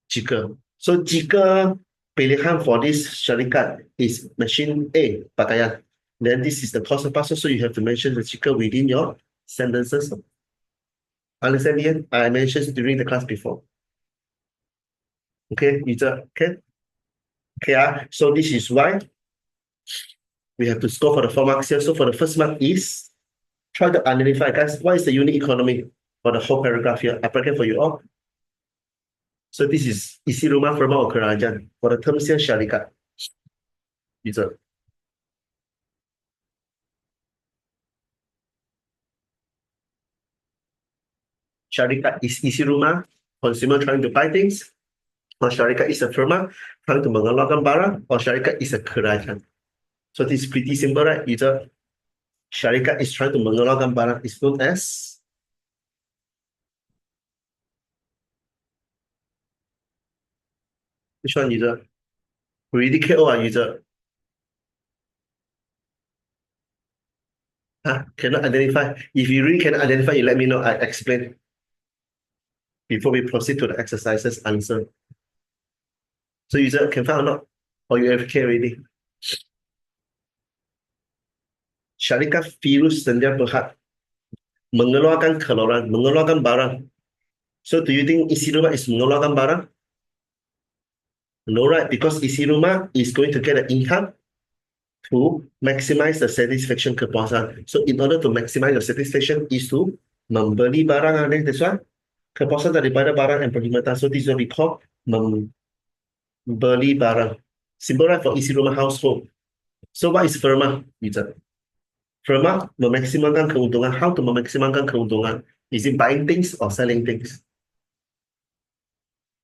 [SPEAKER 1] jika. So jika pilihan for this syarikat is machine A, pakaian, then this is the cost plus. So you have to mention the jika within your sentences. Understand, Lian? I mentioned during the class before. Okay, user, okay? Okay, so this is why we have to score for the 4 marks here. So for the first mark is try to identify, guys, what is the unit economy for the whole paragraph here. I bracket for you all. So this is isi rumah, firma, or kerajaan. For the terms here, syarikat. User. Syarikat is isi rumah, consumer trying to buy things. Or syarikat is a firma trying to mengeluarkan barang. Or syarikat is a kerajaan. So this is pretty simple, right? User. Syarikat is trying to mengeluarkan barang is known as which one, user? Really KO user. Cannot identify. If you really cannot identify, you let me know. I explain before we proceed to the exercises answer. So user can find or not? Or you have care already? Syarikat Firuz Sendian Berhad mengeluarkan keluaran, mengeluarkan barang. So do you think isi rumah is mengeluarkan barang? No, right? Because isi rumah is going to get an income to maximize the satisfaction kepuasan. So in order to maximize your satisfaction is to membeli barang. That's why kepuasan daripada barang and perkhidmatan. So this is what we call membeli barang. Simple, right? For isi rumah household. So what is firma? Firma memaksimalkan keuntungan. How to memaksimalkan keuntungan? Is it buying things or selling things?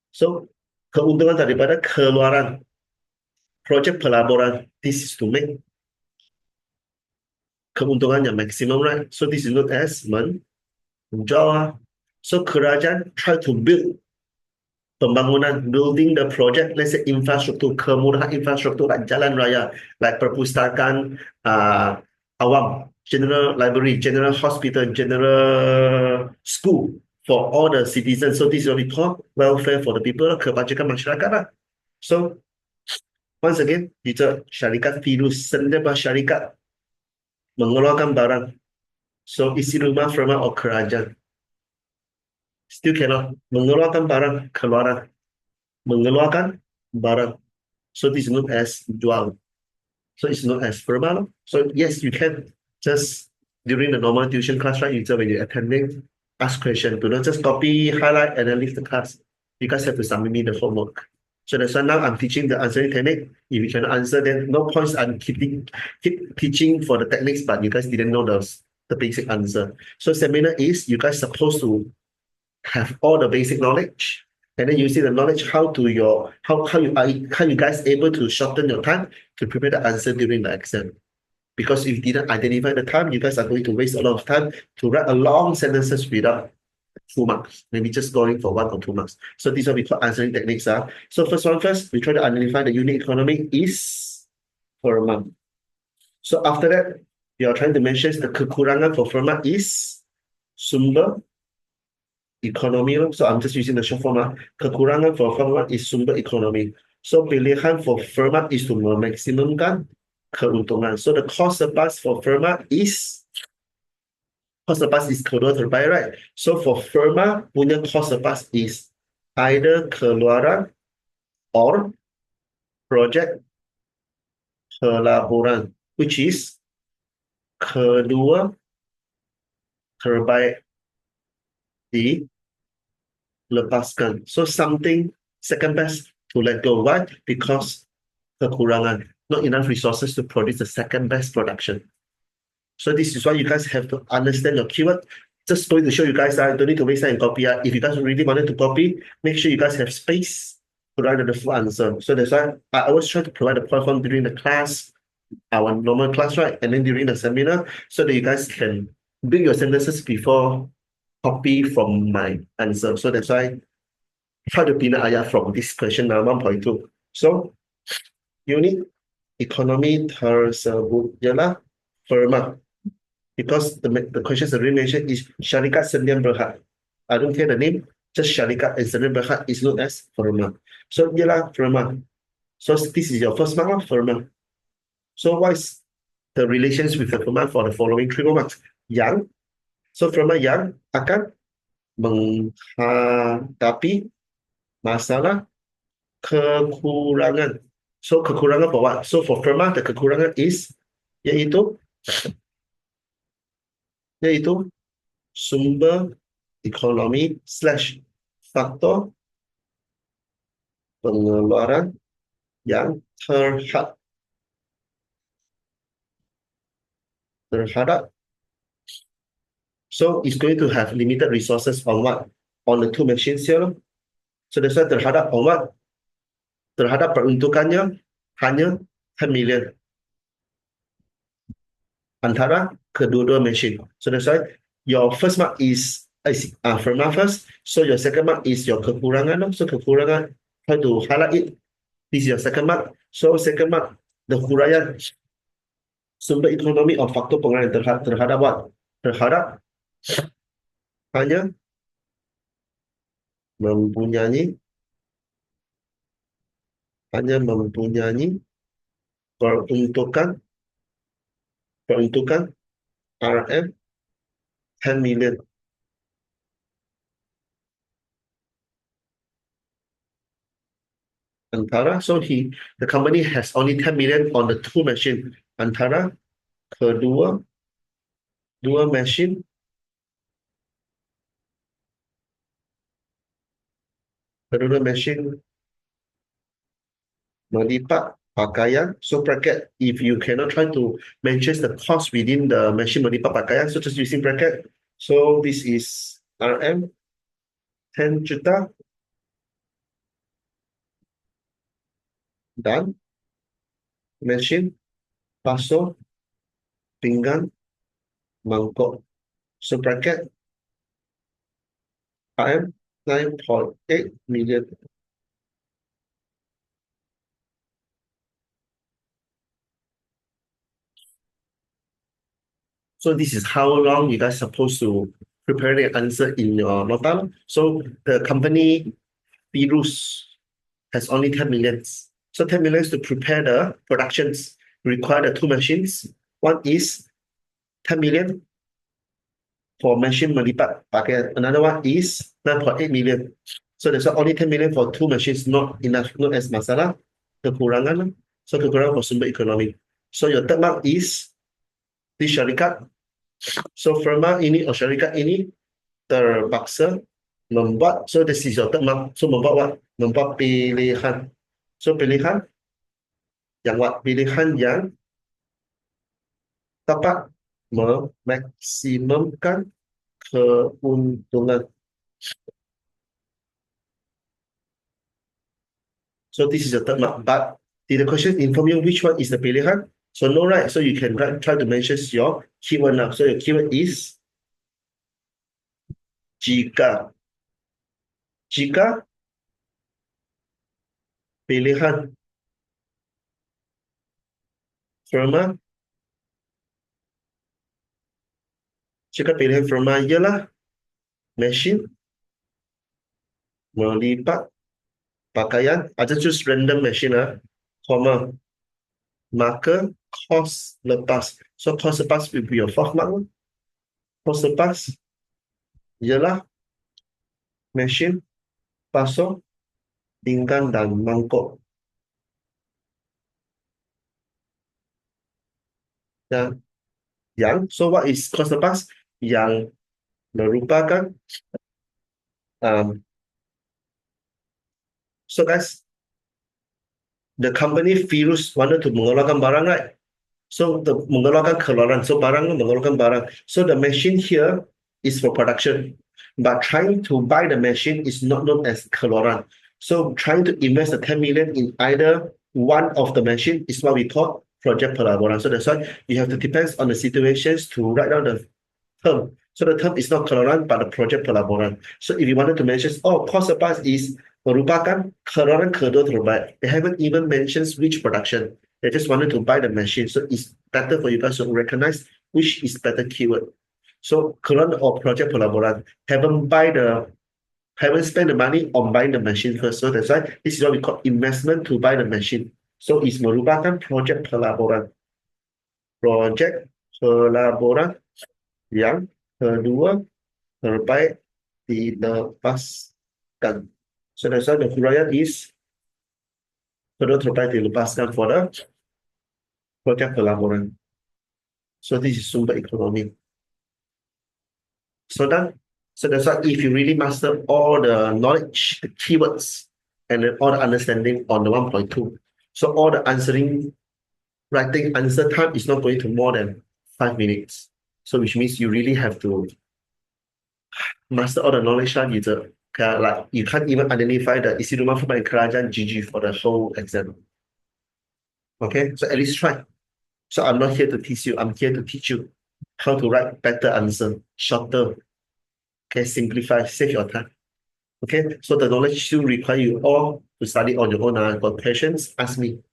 [SPEAKER 1] So keuntungan daripada keluaran project pelaburan, this is to make keuntungan yang maximum, right? So this is known as menjual. So kerajaan try to build pembangunan, building the project, let's say infrastruktur, kemudahan infrastruktur like jalan raya, like perpustakaan awam, general library, general hospital, general school for all the citizens. So this is what we call welfare for the people, kebajikan masyarakat lah. So once again, kita syarikat filus senda syarikat mengeluarkan barang. So isi rumah, firma, or kerajaan. Still cannot mengeluarkan barang, keluaran. Mengeluarkan barang. So this is known as jual. So it's known as firma. So yes, you can just during the normal tuition class, right? When you're attending, ask question. Do not just copy, highlight, and then leave the class. You guys have to submit me the homework. So that's why now I'm teaching the answering technique. If you cannot answer, then no points. I'm keep teaching for the techniques, but you guys didn't know the basic answer. So seminar is you guys supposed to have all the basic knowledge, and then using the knowledge how you guys able to shorten your time to prepare the answer during the exam. Because if you didn't identify the time, you guys are going to waste a lot of time to write a long sentences without full marks, maybe just going for 1 or 2 marks. So these are what we call answering techniques. So first, we try to identify the unit economy is firma. So after that, you are trying to mention the kekurangan for firma is sumber economy. So I'm just using the short form. Kekurangan for firma is sumber economy. So pilihan for firma is to memaksimumkan keuntungan. So the cost surplus for firma is kedua terbaik, right? So for firma punya cost surplus is either keluaran or project pelaburan, which is kedua terbaik dilepaskan. So something second best to let go. Why? Because kekurangan, not enough resources to produce the second best production. So this is why you guys have to understand your keyword. Just going to show you guys that don't need to waste time and copy. If you guys really wanted to copy, make sure you guys have space to write the full answer. So that's why I always try to provide a point form during the class, our normal class, right? And then during the seminar, so that you guys can bring your sentences before copy from my answer. So that's why try to pindah ayat from this question number 1.2. So unit economy tersebut ialah firma. Because the questions already mentioned is syarikat sendirian berhad. I don't care the name, just syarikat sendirian berhad is known as firma. So ialah firma. So this is your first mark, firma. So what is the relations with the firma for the following 3 marks? Yang, so firma yang akan menghadapi masalah kekurangan. So kekurangan for what? So for firma, the kekurangan is yaitu sumber ekonomi / faktor pengeluaran yang terhadap. So it's going to have limited resources on what? On the 2 machines here. So that's why terhadap on what? Terhadap peruntukannya hanya 10 million antara kedua-dua machine. So that's why your first mark is firma first. So your second mark is your kekurangan. So kekurangan, try to highlight it. This is your second mark. So second mark, the huraian sumber ekonomi or faktor pengeluaran terhadap what? Terhadap hanya mempunyai peruntukan RM 10 million antara. So the company has only 10 million on the 2 machine antara kedua machine melipat pakaian. So bracket, if you cannot try to mention the cost within the machine melipat pakaian, so just using bracket. So this is RM 10 juta dan machine basuh pinggan mangkok. So bracket RM 9.8 million. So this is how long you guys supposed to prepare the answer in your nota. So the company Virus has only 10 millions. So 10 millions to prepare the productions require the two machines. One is 10 million for machine melipat pakai. Another one is 9.8 million. So that's why only 10 million for two machines not enough, not as masalah. Kekurangan. So kekurangan for sumber ekonomi. So your third mark is di syarikat. So firma ini atau syarikat ini terpaksa membuat, so this is your third mark. So membuat what? Membuat pilihan. So pilihan yang what? Pilihan yang dapat memaksimumkan keuntungan. So this is the third mark. But did the question inform you which one is the pilihan? So no, right? So you can try to mention your keyword now. So your keyword is jika. Jika pilihan firma, jika pilihan firma ialah mesin melipat pakaian, I just choose random machine, comma, maka kos lepas. So kos lepas will be your fourth mark. Kos lepas ialah mesin paso, pinggan dan mangkok. So what is kos lepas? Yang merupakan so guys, the company Virus wanted to mengeluarkan barang, right? So the mengeluarkan keluaran, so barang mengeluarkan barang. So the machine here is for production, but trying to buy the machine is not known as keluaran. So trying to invest the 10 million in either one of the machine is what we call project pelaburan. So that's why you have to depend on the situations to write down the term. So the term is not keluaran, but the project pelaburan. So if you wanted to mention, oh, cost surplus is merupakan keluaran kedua terbaik. They haven't even mentioned which production. They just wanted to buy the machine. So it's better for you guys to recognize which is better keyword. So keluaran or project pelaburan haven't spent the money on buying the machine first. So that's why this is what we call investment to buy the machine. So it's merupakan project pelaburan. Project pelaburan yang kedua terbaik dilepaskan. So that's why the huraian is kedua terbaik dilepaskan for the project pelaburan. So this is sumber ekonomi. So done. So that's why if you really master all the knowledge, the keywords, and then all the understanding on the 1.2, so all the writing answer time is not going to more than 5 minutes. So which means you really have to master all the knowledge lah. Like you can't even identify the isi rumah and kerajaan GG for the whole exam. Okay, so at least try. So I'm not here to teach you. I'm here to teach you how to write better answer, shorter. Okay, simplify, save your time. Okay, so the knowledge still require you all to study on your own. Got questions, ask me.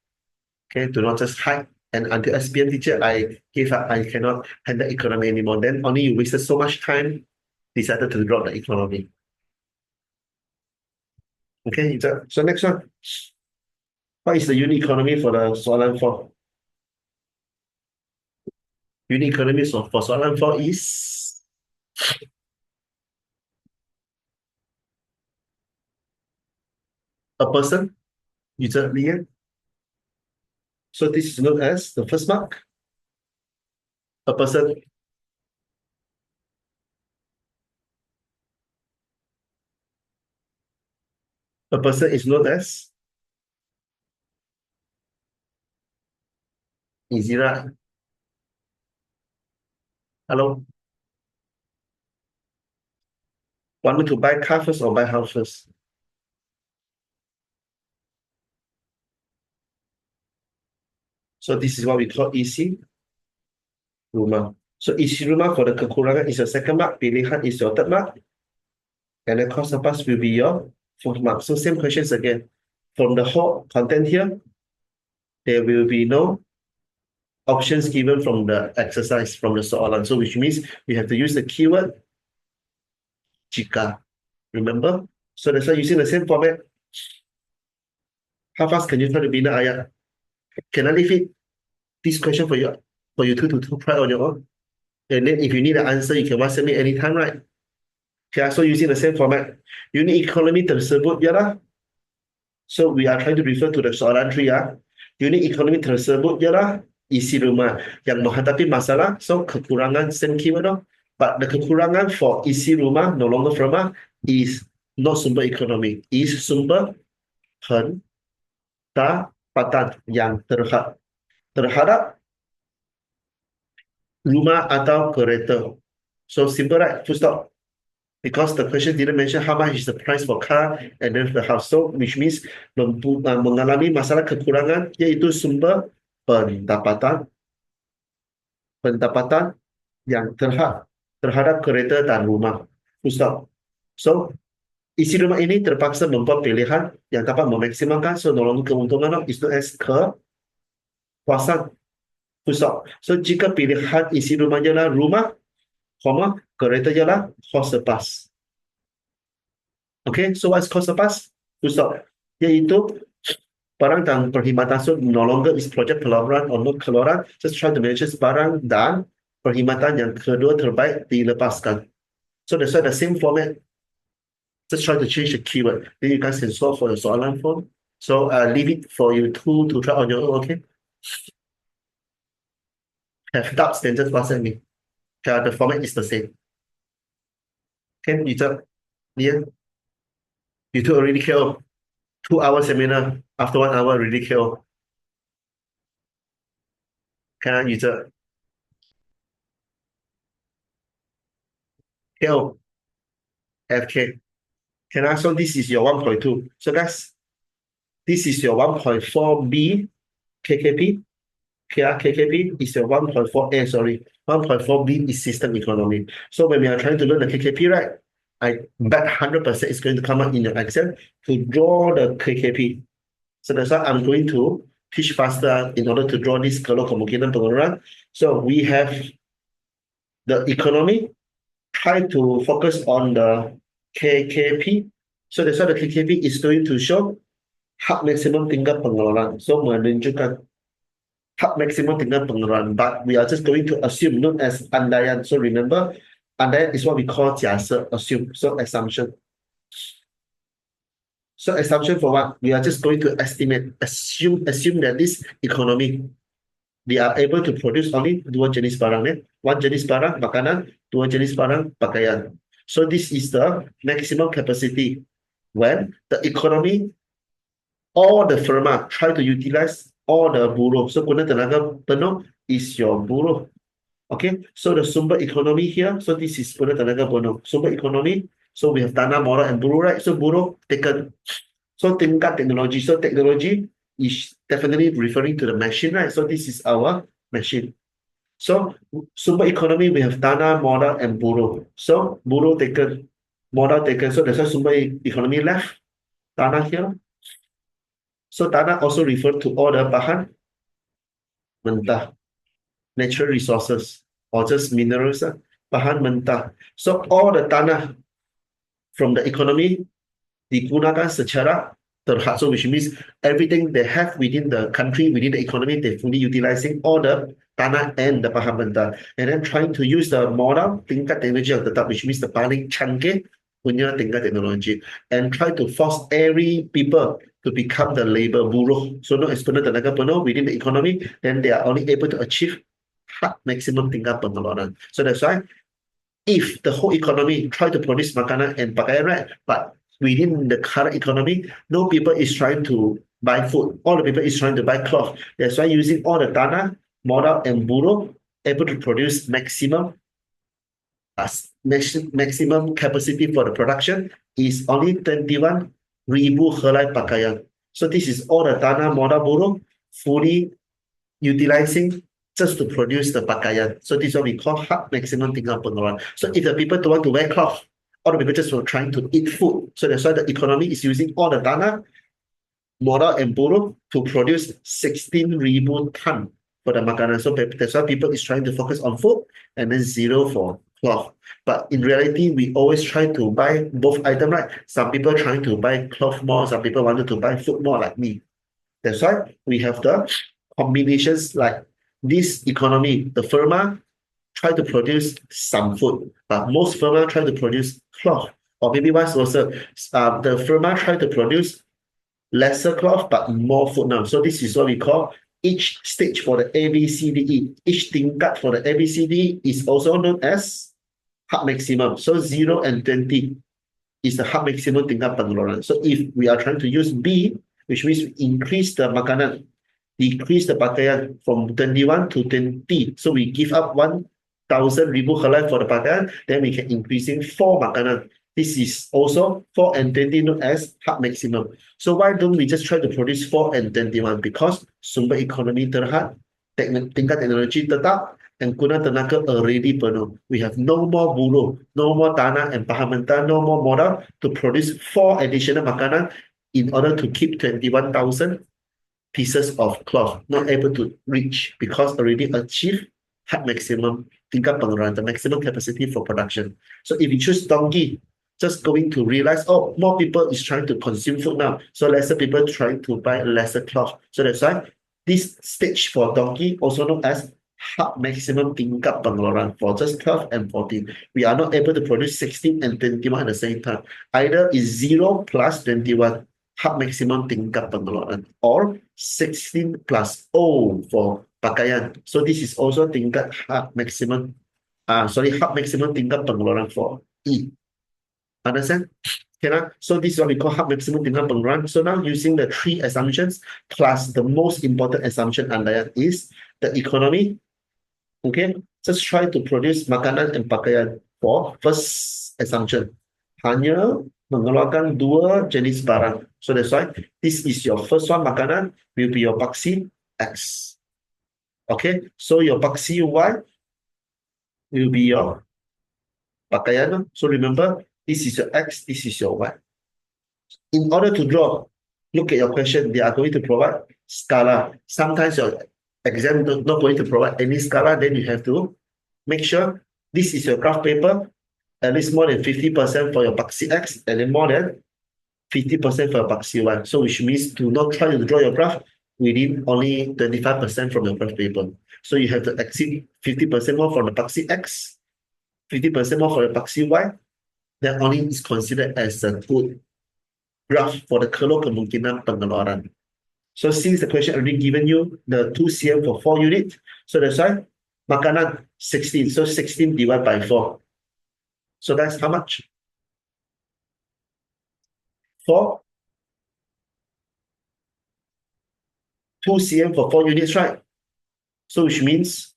[SPEAKER 1] Okay, do not just hide. And until SPM teacher, I gave up. I cannot handle economy anymore. Then only you wasted so much time, decided to drop the economy. Okay, so next one. What is the unit economy for the soalan 4? Unit economy for soalan 4 is a person, user lian. So this is known as the first mark. A person. A person is known as Izira. Hello. Want me to buy car first or buy house first? So this is what we call isi rumah. So isi rumah for the kekurangan is your second mark, pilihan is your third mark, and the cost surplus will be your fourth mark. So same questions again. From the whole content here, there will be no options given from the exercise, from the soalan. So which means we have to use the keyword jika. Remember? So that's why using the same format. How fast can you try to bina ayat? Can I leave it this question for you to try on your own? And then if you need an answer, you can WhatsApp me anytime, right? Okay, so using the same format. Unit economy tersebut ialah. So we are trying to refer to the soalan 3 ya. Unit economy tersebut ialah isi rumah yang menghadapi masalah. So kekurangan same keyword no? But the kekurangan for isi rumah no longer from is not sumber ekonomi, is sumber pendapatan yang terhadap rumah atau kereta. So simple, right? Full stop. Because the question didn't mention how much is the price for car and then the house. So which means mengalami masalah kekurangan iaitu sumber pendapatan yang terhadap kereta dan rumah. Full stop. So isi rumah ini terpaksa membuat pilihan yang dapat memaksimalkan so nolong keuntungan is known as kepuasan. Full stop. So jika pilihan isi rumah ialah rumah, kereta ialah cost surplus. Okay, so what's cost surplus? Full stop. Iaitu barang dan perkhidmatan, so no longer is project keluaran or not keluaran, just try to mention barang dan perkhidmatan yang kedua terbaik dilepaskan. So that's why the same format, just try to change the keyword. Then you guys can solve for your soalan form. So leave it for you to try on your own, okay? Have doubts, then just WhatsApp me. The format is the same. Okay, you two already KO. 2 hour seminar. After 1 hour, already KO. Can you KO? FK. Can I? So this is your 1.2. So guys, this is your 1.4B KKP. KKP is your 1.4A, sorry. 1.4B is system economy. So when we are trying to learn the KKP, right? I bet 100% it's going to come up in your Excel to draw the KKP. So that's why I'm going to teach faster in order to draw this kalau kemungkinan pengeluaran. So we have the economy. Try to focus on the KKP. So that's why the KKP is going to show hak maksimum tingkat pengeluaran. So menunjukkan hak maksimum tingkat pengeluaran. But we are just going to assume, known as andaian. So remember, andaian is what we call 假设, assume. So assumption. So assumption for what? We are just going to assume that this economy, they are able to produce only dua jenis barang. One jenis barang makanan, dua jenis barang pakaian. So this is the maximum capacity when the economy, all the firma try to utilize all the buruh. So guna tenaga penuh is your buruh. Okay, so the sumber economy here, so this is guna tenaga penuh. Sumber economy, so we have tanah, moral, and buruh, right? So buruh taken. So tingkat technology. So technology is definitely referring to the machine, right? So this is our machine. So sumber economy, we have tanah, moral, and buruh. So buruh taken, moral taken. So that's why sumber economy left. Tanah here. So tanah also refer to all the bahan mentah, natural resources, or just minerals, bahan mentah. So all the tanah from the economy digunakan secara terhad. So which means everything they have within the country, within the economy, they're fully utilizing all the tanah and the bahan mentah. And then trying to use the modal tingkat teknologi yang tetap, which means the paling canggih punya tingkat teknologi. And try to force every people to become the labor buruh. So not as penuh tenaga penuh within the economy, then they are only able to achieve maximum tingkat pengeluaran. So that's why if the whole economy try to produce makanan and pakaian, right? But within the current economy, no people is trying to buy food. All the people is trying to buy cloth. That's why using all the tanah, modal, and buruh, able to produce maximum capacity for the production is only 21,000 helai pakaian. So this is all the tanah, modal, buruh fully utilizing just to produce the pakaian. So this is what we call hak maximum tingkat pengeluaran. So if the people don't want to wear cloth, all the people just were trying to eat food. So that's why the economy is using all the tanah, modal, and buruh to produce 16,000 ton for the makanan. So that's why people is trying to focus on food and then 0 for cloth. But in reality, we always try to buy both items, right? Some people trying to buy cloth more, some people wanted to buy food more like me. That's why we have the combinations like this economy. The firma try to produce some food, but most firma try to produce cloth. Or maybe vice versa. The firma try to produce lesser cloth, but more food now. So this is what we call each stage for the ABCDE. Each tingkat for the ABCD is also known as hub maximum. So 0 and 20 is the hub maximum tingkat pengeluaran. So if we are trying to use B, which means we increase the makanan, decrease the pakaian from 21 to 20. So we give up 1,000 helai for the pakaian, then we can increasing 4 makanan. This is also 4 and 20 known as hub maximum. So why don't we just try to produce 4 and 21? Because sumber ekonomi terhad, tingkat teknologi tetap, and guna tenaga already penuh. We have no more buruh, no more tanah and bahan mentah, no more modal to produce 4 additional makanan in order to keep 21,000 pieces of cloth, not able to reach because already achieved hub maximum tingkat pengeluaran, the maximum capacity for production. So if you choose donkey, just going to realize, oh, more people is trying to consume food now. So lesser people trying to buy lesser cloth. So that's why this stage for donkey, also known as hub maximum tingkat pengeluaran for just 12 and 14. We are not able to produce 16 and 21 at the same time. Either is 0 plus 21 hub maximum tingkat pengeluaran or 16 plus O for pakaian. So this is also tingkat hub maximum, hub maximum tingkat pengeluaran for E. Understand? Okay, so this is what we call hub maximum tingkat pengeluaran. So now using the 3 assumptions plus the most important assumption under is the economy. Okay, just try to produce makanan and pakaian for first assumption. Hanya mengeluarkan 2 jenis barang. So that's why this is your first one, makanan will be your paksi X. Okay, so your paksi Y will be your pakaian. So remember, this is your X, this is your Y. In order to draw, look at your question, they are going to provide scala. Sometimes your exam not going to provide any scala, then you have to make sure this is your graph paper, at least more than 50% for your paksi X, and then more than 50% for your paksi Y. So which means to not try to draw your graph within only 25% from your graph paper. So you have to exceed 50% more from the paksi X, 50% more for the paksi Y, then only is considered as a good graph for the kelo kemungkinan pengeluaran. So since the question already given you the 2 cm for 4 units, so that's why makanan 16. So 16 divided by 4. So that's how much? 4. 2 cm for 4 units, right? So which means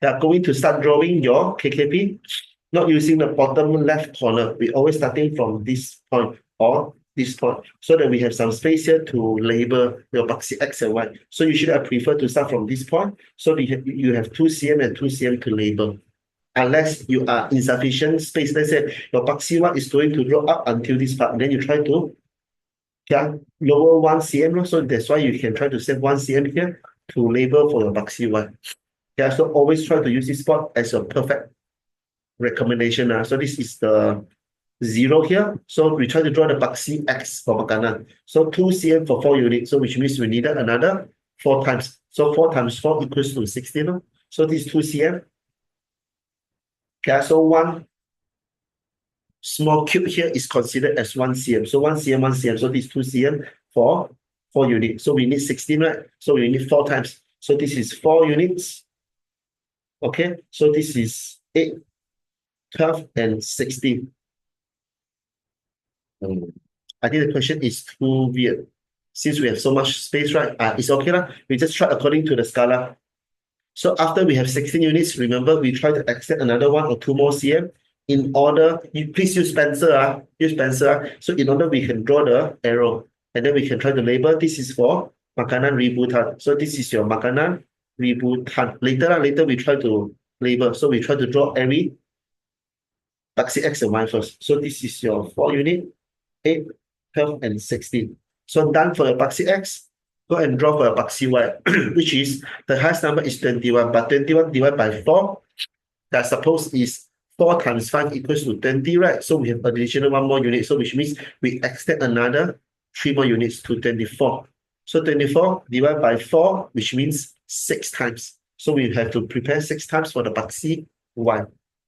[SPEAKER 1] they are going to start drawing your KKP, not using the bottom left corner. We always starting from this point or this point, so that we have some space here to label your paksi X and Y. So usually I prefer to start from this point, so you have 2 cm and 2 cm to label. Unless you are insufficient space, let's say your paksi Y is going to draw up until this part, then you try to lower 1 cm. So that's why you can try to save 1 cm here to label for your paksi Y. So always try to use this spot as a perfect recommendation. So this is the 0 here. So we try to draw the paksi X for makanan. So 2 cm for 4 units. So which means we needed another 4 times. So 4 times 4 equals to 16. So this 2 cm. So 1 small cube here is considered as 1 cm. So 1 cm, 1 cm. So this 2 cm for 4 units. So we need 16, right? So we need 4 times. So this is 4 units. Okay. So this is 8, 12, and 16. I think the question is too weird. Since we have so much space, right? It's okay. We just try according to the scala. So after we have 16 units, remember we try to extend another 1 or 2 more cm in order, please use pencil. Use pencil. So in order we can draw the arrow. And then we can try to label. This is for makanan ributan. So this is your makanan ributan. Later we try to label. So we try to draw every paksi X and Y first. So this is your 4 unit, 8, 12, and 16. So done for your paksi X. Go and draw for your Paxi Y, which is the highest number is 21, but 21 divided by 4, that suppose is 4 times 5 equals to 20, right? So we have additional one more unit, so which means we extend another 3 more units to 24. So 24 divided by 4, which means 6 times. So we have to prepare 6 times for the Paxi Y.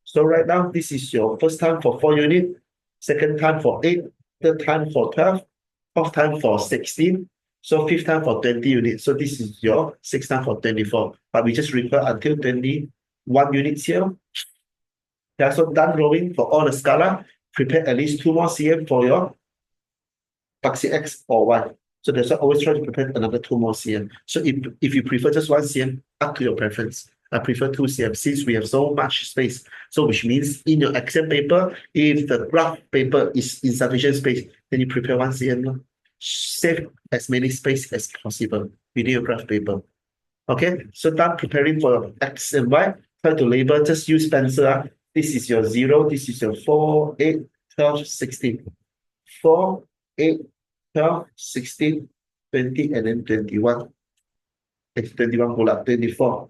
[SPEAKER 1] So right now, this is your first time for 4 unit, second time for 8, third time for 12, fourth time for 16, so fifth time for 20 units. So this is your sixth time for 24. But we just require until 21 units here. Yeah, so done drawing for all the scala. Prepare at least 2 more cm for your Paxi X or Y. So that's why I always try to prepare another 2 more cm. So if you prefer just 1 cm, up to your preference. I prefer 2 cm since we have so much space. So which means in your exam paper, if the graph paper is insufficient space, then you prepare 1 cm. Save as many space as possible within your graph paper. Okay, so done preparing for X and Y. Try to label, just use pencil. This is your 0, this is your 4, 8, 12, 16. 4, 8, 12, 16, 20, and then 21. It's 21 pull up, 24.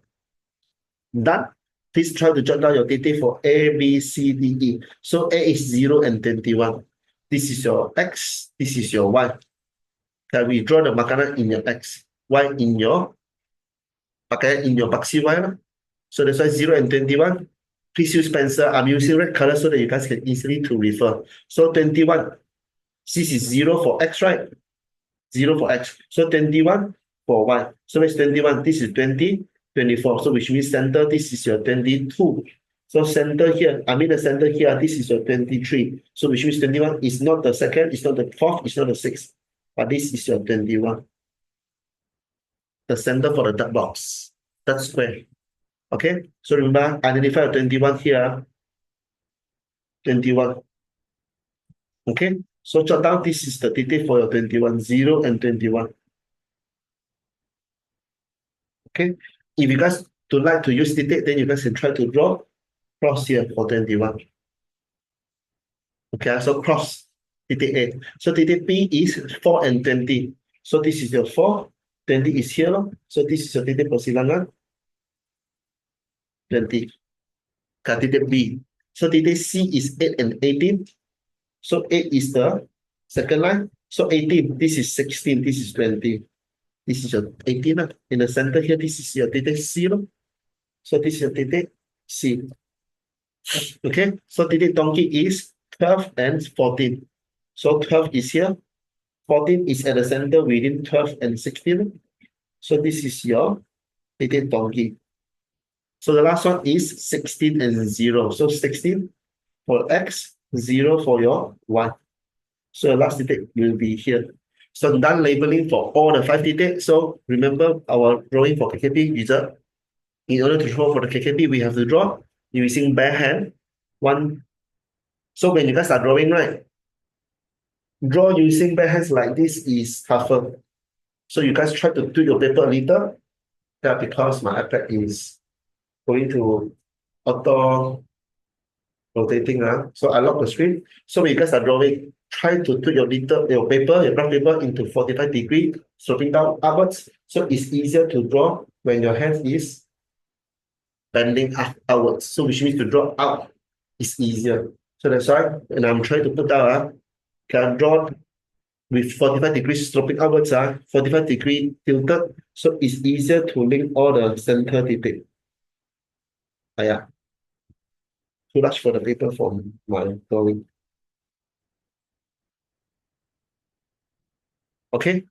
[SPEAKER 1] Done. Please try to jot down your data for A, B, C, D, E. So A is 0 and 21. This is your X, this is your Y. Can we draw the makanan in your X, Y in your Paxi Y? So that's why 0 and 21. Please use pencil. I'm using red color so that you guys can easily to refer. So 21. This is 0 for X, right? 0 for X. So 21 for Y. So it's 21. This is 20, 24. So which means center, this is your 22. So center here, the center here, this is your 23. So which means 21 is not the second, it's not the fourth, it's not the sixth. But this is your 21. The center for the dark box. That's square. Okay, so remember, identify 21 here. 21. Okay, so jot down this is the detail for your 21, 0 and 21. Okay, if you guys don't like to use detail, then you guys can try to draw cross here for 21. Okay, so cross detail A. So detail B is 4 and 20. So this is your 4, 20 is here. So this is your detail persilangan. 20. Detail B. So detail C is 8 and 18. So 8 is the second line. So 18, this is 16, this is 20. This is your 18. In the center here, this is your detail C. So this is your detail C. Okay, so detail donkey is 12 and 14. So 12 is here. 14 is at the center within 12 and 16. So this is your detail donkey. So the last one is 16 and 0. So 16 for X, 0 for your Y. So the last detail will be here. So done labeling for all the 5 details. So remember our drawing for KKP user. In order to draw for the KKP, we have to draw using bare hand. So when you guys are drawing, right? Draw using bare hands like this is tougher. So you guys try to do your paper a little. Yeah, because my iPad is going to auto rotating. So I lock the screen. So when you guys are drawing, try to put your graph paper into 45 degrees, sloping down upwards. So it's easier to draw when your hand is bending outwards. So which means to draw out is easier. So that's why, and I'm trying to put down, can draw with 45 degrees sloping upwards, 45 degree tilted. So it's easier to link all the center detail. Yeah. Too much for the paper for my drawing. Okay,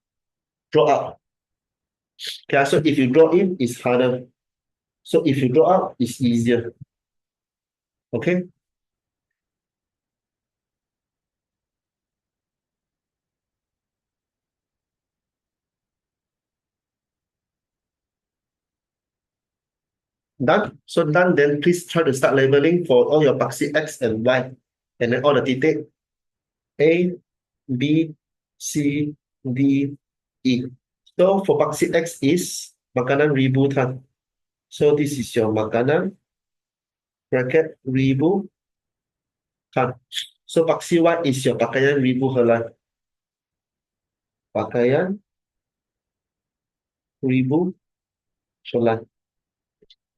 [SPEAKER 1] draw out. Okay, so if you draw in, it's harder. So if you draw out, it's easier. Okay. Done. So done, then please try to start labeling for all your Paxi X and Y. And then all the detail A, B, C, D, E. So for Paxi X is makanan ributan. So this is your makanan bracket ribu kan. So Paxi Y is your pakaian ribu helai. Pakaian 1000 solar.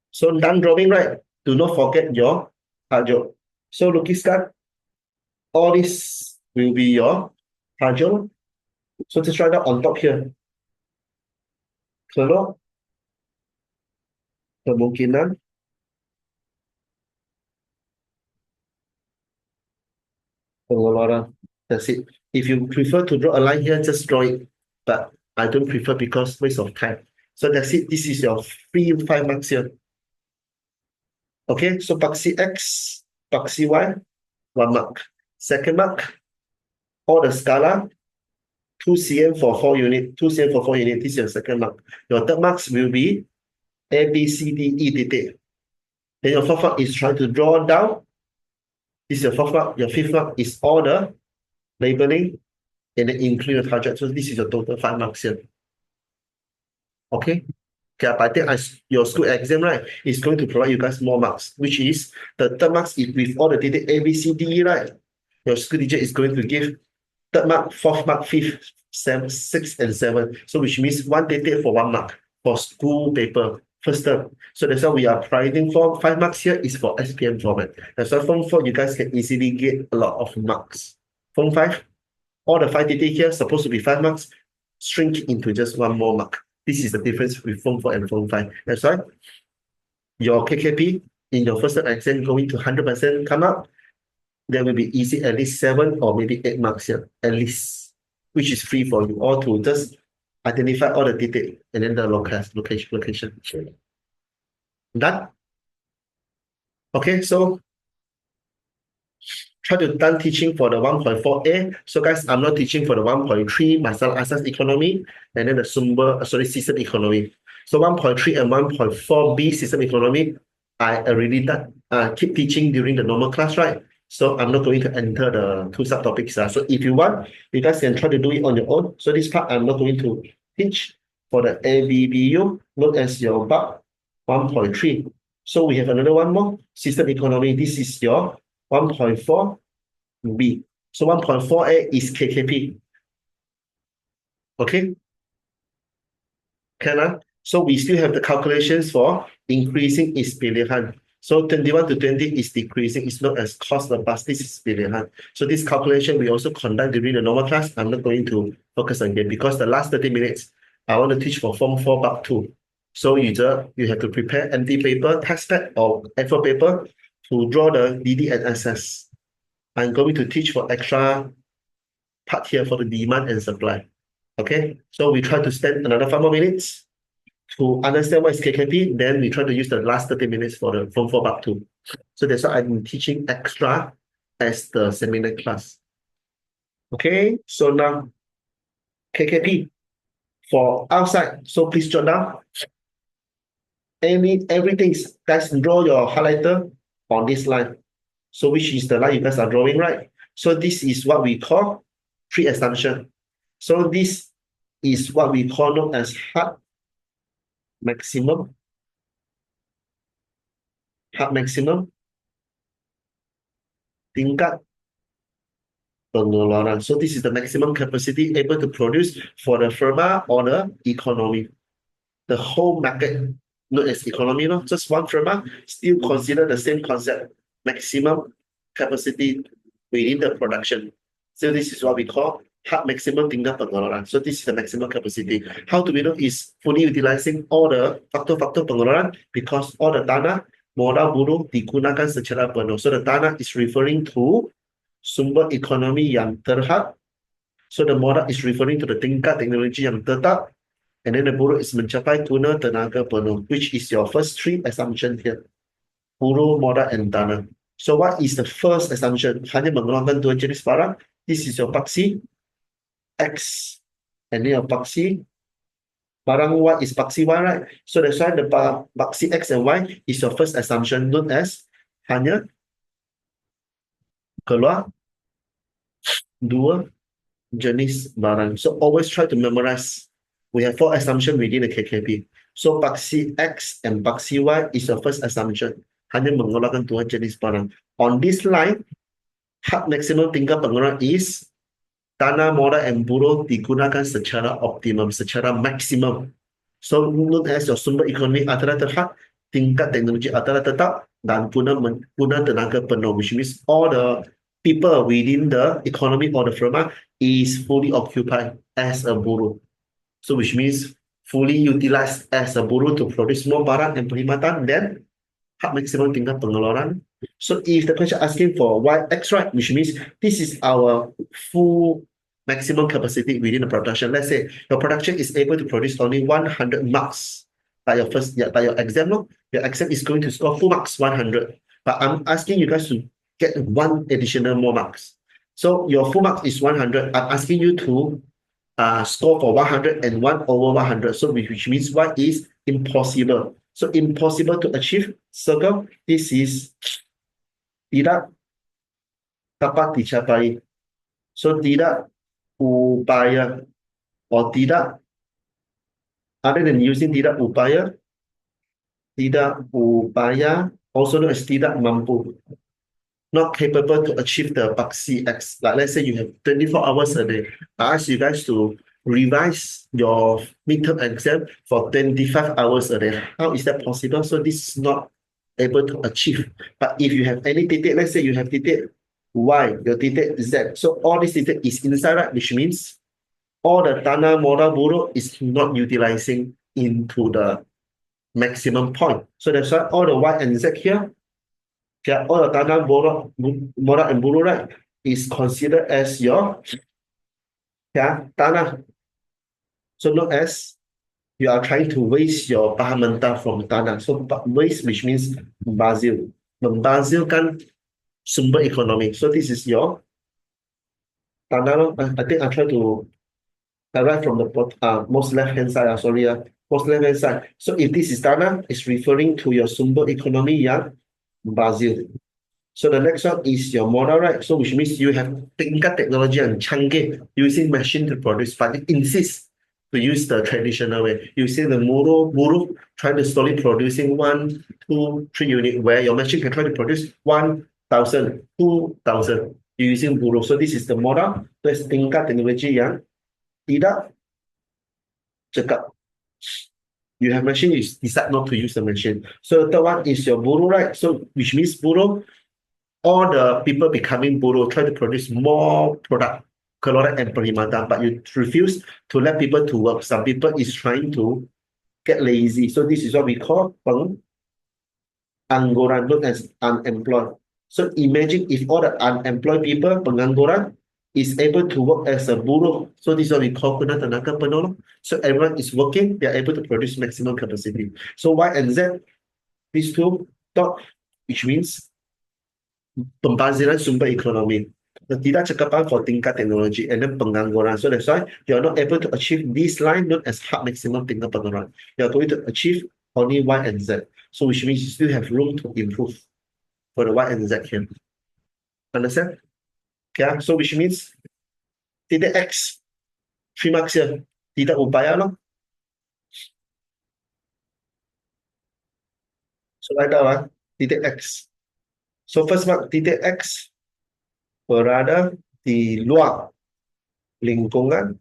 [SPEAKER 1] So done drawing, right? Do not forget your tajok. So lukiskan, all this will be your tajok. So just write down on top here. Kalau kemungkinan pengeluaran. That's it. If you prefer to draw a line here, just draw it. But I don't prefer because waste of time. So that's it. This is your free 5 marks here. Okay, so paksi X, paksi Y, 1 mark. Second mark, all the scala, 2 cm for 4 unit, 2 cm for 4 unit. This is your second mark. Your third marks will be A, B, C, D, E, titik. Then your fourth mark is trying to draw down. This is your fourth mark. Your fifth mark is all the labeling and then include the target. So this is your total 5 marks here. Okay. Okay, but I think your school exam, right, is going to provide you guys more marks, which is the third marks is with all the data A, B, C, D, right? Your school teacher is going to give third mark, fourth mark, fifth, seventh, sixth, and seventh. So which means one data for 1 mark for school paper, first term. So that's why we are providing for 5 marks here is for SPM format. That's why Form 4, you guys can easily get a lot of marks. Form 5, all the 5 data here supposed to be 5 marks, shrink into just 1 more mark. This is the difference with Form 4 and Form 5. That's why your KKP in your first exam going to 100% come up. There will be easy at least 7 or maybe 8 marks here, at least, which is free for you all to just identify all the detail and then the location. Done? Okay, so try to done teaching for the 1.4a. So guys, I'm not teaching for the 1.3 masalah asas economy and then the system economy. So 1.3 and 1.4b system economy, I already done, keep teaching during the normal class, right? So I'm not going to enter the 2 subtopics. So if you want, you guys can try to do it on your own. So this part, I'm not going to teach for the ABBU, known as your BAP 1.3. So we have another one more, system economy. This is your 1.4b. So 1.4a is KKP. Okay? Can. So we still have the calculations for increasing is pilihan. So 21 to 20 is decreasing. It's not as cost the bus. This is pilihan. So this calculation we also conduct during the normal class. I'm not going to focus on it because the last 30 minutes, I want to teach for Form 4 Part 2. So you have to prepare empty paper, text pad or A4 paper to draw the DD and SS. I'm going to teach for extra part here for the demand and supply. Okay, so we try to spend another 5 more minutes to understand what is KKP. Then we try to use the last 30 minutes for the Form 4 Part 2. So that's why I'm teaching extra as the seminar class. Okay, so now KKP for outside. So please jot down. Everything, guys, draw your highlighter on this line. So which is the line you guys are drawing, right? So this is what we call pre-assumption. So this is what we call known as hard maximum. Hard maximum tingkat pengeluaran. So this is the maximum capacity able to produce for the firma or the economy. The whole market, not as economy, no? Just one firma, still consider the same concept, maximum capacity within the production. So this is what we call hard maximum tingkat pengeluaran. So this is the maximum capacity. How do we know is fully utilizing all the faktor-faktor pengeluaran because all the tanah, modal buruh digunakan secara penuh. So the tanah is referring to sumber ekonomi yang terhad. So the modal is referring to the tingkat teknologi yang tetap. And then the buruh is mencapai guna tenaga penuh, which is your first 3 assumptions here. Buruh, modal, and tanah. So what is the first assumption? Hanya mengeluarkan 2 jenis barang. This is your paksi X. And then your paksi barang Y is paksi Y, right? So that's why the paksi X and Y is your first assumption known as hanya keluar 2 jenis barang. So always try to memorize. We have 4 assumptions within the KKP. So paksi X and paksi Y is your first assumption. Hanya mengeluarkan 2 jenis barang. On this line, hard maximum tingkat pengeluaran is tanah, modal, and buruh digunakan secara optimum, secara maksimum. So known as your sumber ekonomi adalah terhad, tingkat teknologi adalah tetap, dan guna tenaga penuh, which means all the people within the economy or the firma is fully occupied as a buruh. So which means fully utilized as a buruh to produce more barang and perkhidmatan than hak maximum tingkat pengeluaran. So if the question asking for why X, right, which means this is our full maximum capacity within the production. Let's say your production is able to produce only 100 marks by your by your exam. No? Your exam is going to score full marks 100. But I'm asking you guys to get one additional more marks. So your full marks is 100. I'm asking you to score for 100 and 1 over 100. So which means y is impossible. So impossible to achieve, circle, this is tidak dapat dicapai. So tidak upaya or tidak, other than using tidak upaya also known as tidak mampu, not capable to achieve the Paxi X. Like let's say you have 24 hours a day. I ask you guys to revise your midterm exam for 25 hours a day. How is that possible? So this is not able to achieve. But if you have any titik, let's say you have titik Y, your titik Z. So all this titik is inside, right? Which means all the tanah modal buruh is not utilizing into the maximum point. So that's why all the Y and Z here, all the tanah modal and buruh, right, is considered as your tanah. So not as you are trying to waste your bahan mentah from tanah. So waste, which means membazir. Membazirkan sumber ekonomi. So this is your tanah. I think I try to write from the most left-hand side. Most left-hand side. So if this is tanah, it's referring to your sumber ekonomi yang membazir. So the next one is your modal, right? So which means you have tingkat teknologi yang canggih using machine to produce, but it insists to use the traditional way. You see the buruh trying to slowly producing 1, 2, 3 unit, where your machine can try to produce 1,000, 2,000 using buruh. So this is the modal. That's tingkat teknologi yang tidak cekap. You have machine, you decide not to use the machine. So the third one is your buruh, right? So which means buruh, all the people becoming buruh try to produce more product, keluaran and perkhidmatan, but you refuse to let people to work. Some people is trying to get lazy. So this is what we call pengangguran, known as unemployed. So imagine if all the unemployed people, pengangguran, is able to work as a buruh. So this is what we call guna tenaga penuh. So everyone is working, they are able to produce maximum capacity. So Y and Z, these two dot, which means pembaziran sumber ekonomi. Tidak cekapan for tingkat teknologi and then pengangguran. So that's why you are not able to achieve this line known as hard maximum tingkat pengeluaran. You are going to achieve only Y and Z. So which means you still have room to improve for the Y and Z here. Understand? Yeah, so which means titik X, 3 marks here. Tidak upaya no? So write down titik X. So first mark titik X berada di luar lingkungan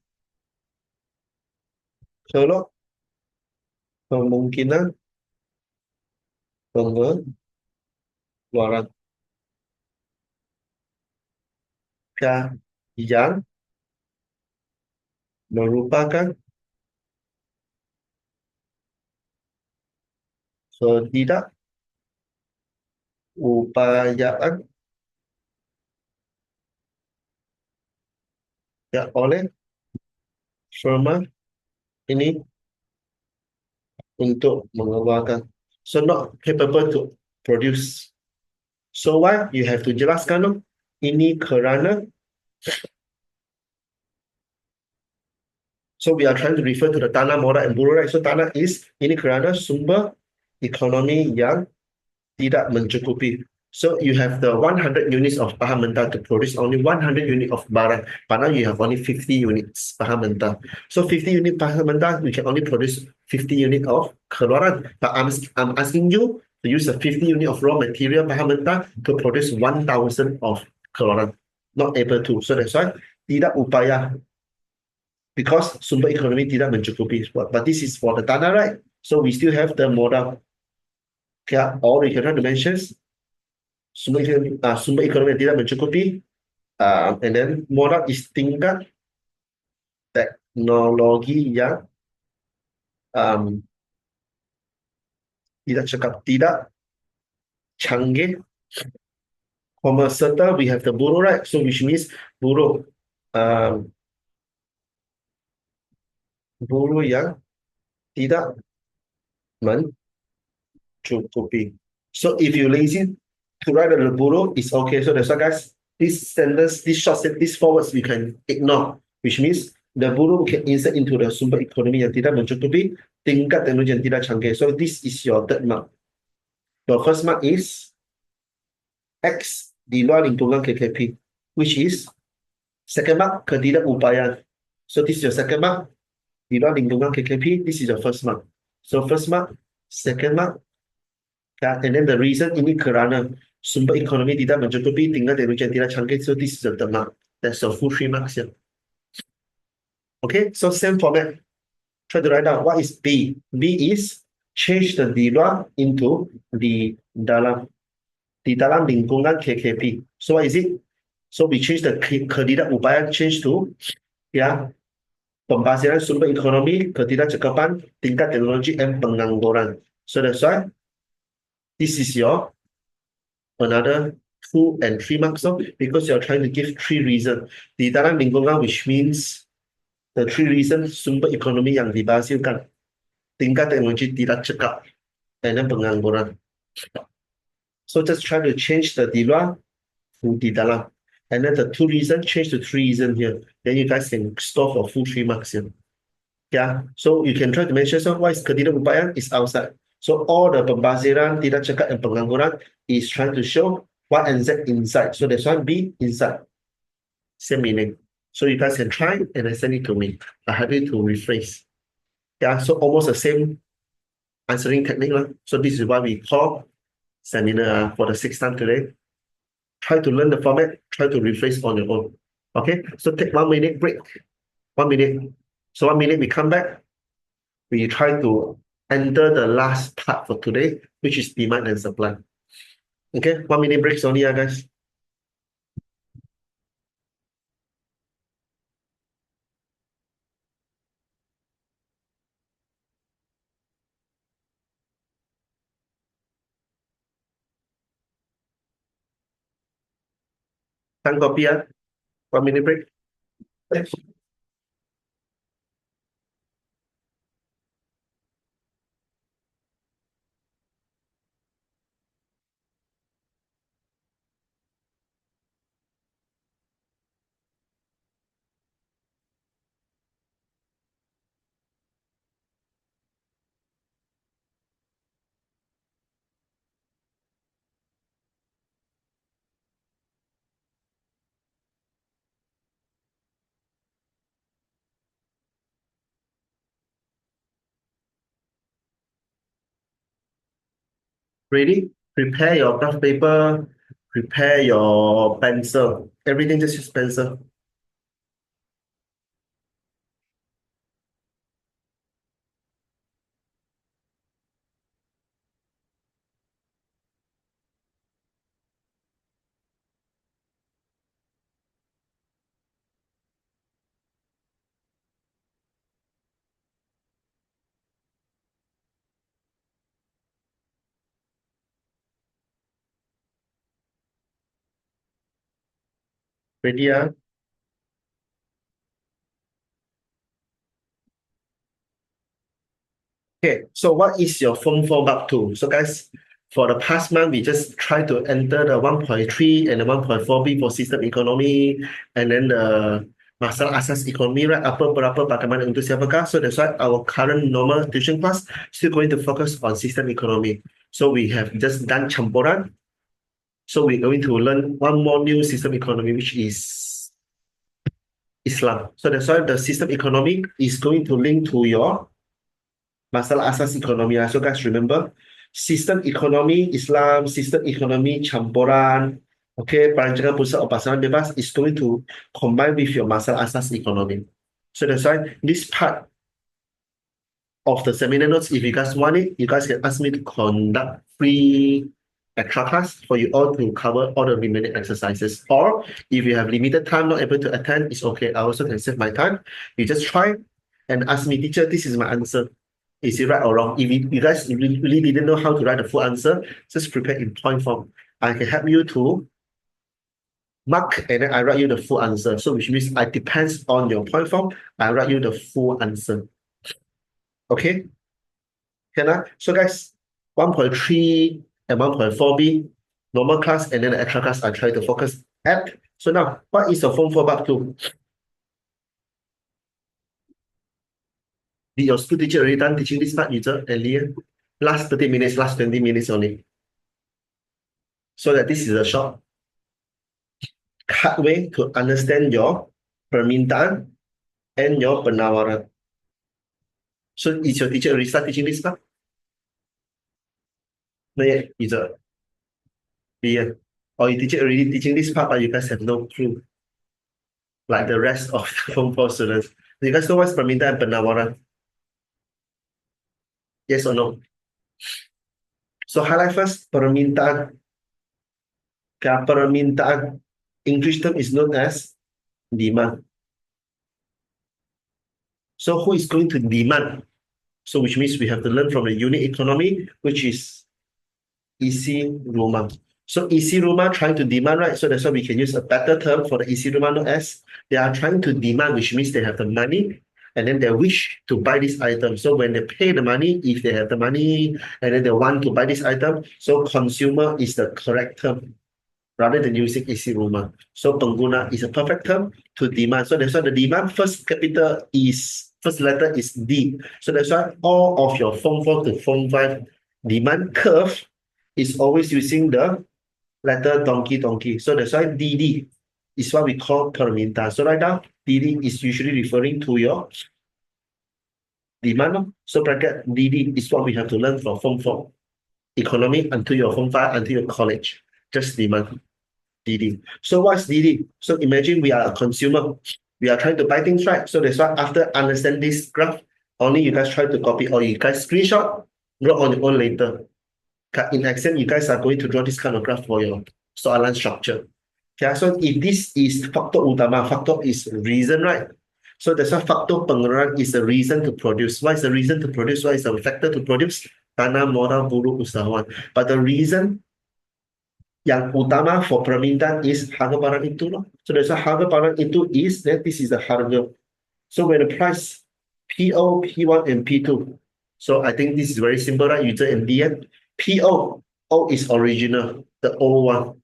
[SPEAKER 1] kalau kemungkinan pengeluaran yang merupakan ketidakupayaan oleh firma ini untuk mengeluarkan. So not capable to produce. So why? You have to jelaskan ini kerana. So we are trying to refer to the tanah, modal and buruh, right? So tanah is ini kerana sumber ekonomi yang tidak mencukupi. So you have the 100 units of bahan mentah to produce only 100 unit of barang. But now you have only 50 units bahan mentah. So 50 unit bahan mentah, you can only produce 50 unit of keluaran. But I'm asking you to use the 50 unit of raw material bahan mentah to produce 1,000 of keluaran. Not able to. So that's why tidak upaya. because sumber ekonomi tidak mencukupi. But this is for the tanah, right? So we still have the modal. Okay, or you can try to mention sumber ekonomi yang tidak mencukupi. And then modal is tingkat teknologi yang um, tidak canggih. Comma serta we have the buruh, right? So which means buruh um, buruh yang tidak mencukupi. So if you lazy to write the buruh, it's okay. So that's why, guys, this sentence, this short sentence, these four words we can ignore, which means the buruh we can insert into the sumber ekonomi yang tidak mencukupi, tingkat teknologi yang tidak canggih. So this is your third mark. Your first mark is X di luar lingkungan KKP, which is second mark ketidakupayaan. So this is your second mark di luar lingkungan KKP. This is your first mark. So first mark, second mark, and then the reason ini kerana sumber ekonomi tidak mencukupi, tingkat teknologi yang tidak canggih. So this is the third mark. That's your full 3 marks here. Okay, so same format. Try to write down what is B. B is change the di luar into di dalam lingkungan KKP. So what is it? So we change the ketidakupayaan change to pembasiran sumber ekonomi, ketidakcukupan, tingkat teknologi, and pengangguran. So that's why this is your another 2 and 3 marks, because you're trying to give 3 reasons. Di dalam lingkungan, which means the 3 reasons sumber ekonomi yang dihasilkan, tingkat teknologi tidak cekap, and then pengangguran. So just try to change the di luar to di dalam. And then the 2 reasons, change to 3 reasons here. Then you guys can store for full 3 marks here. Yeah, so you can try to mention what is ketidakupayaan is outside. So all the pembasiran, tidak cekap, and pengangguran is trying to show Y and Z inside. So that's why B inside. Same meaning. So you guys can try and then send it to me. I'm happy to rephrase. Yeah, so almost the same answering technique. So this is what we call seminar for the 6th time today. Try to learn the format, try to rephrase on your own. Okay, so take 1 minute break. 1 minute. So 1 minute we come back. We try to enter the last part for today, which is demand and supply. Okay, 1 minute breaks only, guys. Time copy, 1 minute break. Ready? Prepare your graph paper, prepare your pencil. Everything just use pencil. Ready? Okay, so what is your Form 4 Mark 2? So guys, for the past month, we just try to enter the 1.3 and the 1.4B for system economy, and then the masalah asas ekonomi, right? Apa berapa bagaimana untuk siapakah? So that's why our current normal tuition class still going to focus on system economy. So we have just done campuran. So we're going to learn one more new system economy, which is Islam. So that's why the system economy is going to link to your masalah asas ekonomi. So guys, remember, sistem ekonomi Islam, sistem ekonomi campuran, okay, perancangan pusat pasaran bebas is going to combine with your masalah asas ekonomi. So that's why this part of the seminar notes, if you guys want it, you guys can ask me to conduct free extra class for you all to cover all the remaining exercises. Or if you have limited time, not able to attend, it's okay. I also can save my time. You just try and ask me, teacher, this is my answer. Is it right or wrong? If you guys really didn't know how to write the full answer, just prepare in point form. I can help you to mark and then I write you the full answer. So which means I depends on your point form, I write you the full answer. Okay? Can I? So guys, 1.3 and 1.4b, normal class and then the extra class I try to focus at. So now, what is the Form 4 Bab 2? Did your school teacher already done teaching this part, user earlier? Last 30 minutes, last 20 minutes only. So that this is a short cut way to understand your permintaan and your penawaran. So is your teacher already start teaching this part? No yet, user. Yeah. Or your teacher already teaching this part, but you guys have no clue. Like the rest of the Form 4 students. Do you guys know what's permintaan and penawaran? Yes or no? So highlight first, permintaan. Okay, permintaan. English term is known as demand. So who is going to demand? So which means we have to learn from the unit economy, which is isi rumah. So isi rumah trying to demand, right? So that's why we can use a better term for the isi rumah known as they are trying to demand, which means they have the money and then they wish to buy this item. So when they pay the money, if they have the money and then they want to buy this item, so consumer is the correct term rather than using isi rumah. So pengguna is a perfect term to demand. So that's why the demand first letter is D. So that's why all of your Form 4 to Form 5 demand curve is always using the letter donkey. So that's why DD is what we call permintaan. So right now, DD is usually referring to your demand. So bracket DD is what we have to learn from Form 4 economy until your Form 5, until your college. Just demand. DD. So what's DD? So imagine we are a consumer. We are trying to buy things, right? So that's why after understand this graph, only you guys try to copy or you guys screenshot, draw on your own later. In exam, you guys are going to draw this kind of graph for your soalan structure. Okay, so if this is faktor utama, factor is reason, right? So that's why faktor pengeluaran is the reason to produce. What is the reason to produce? What is the factor to produce? Tanah, modal, buruh, usahawan. But the reason yang utama for permintaan is harga barang itu loh. So that's why harga barang itu is that this is the harga. So when the price PO, P1 and P2. So I think this is very simple, right? User in the end. PO, O is original, the old one.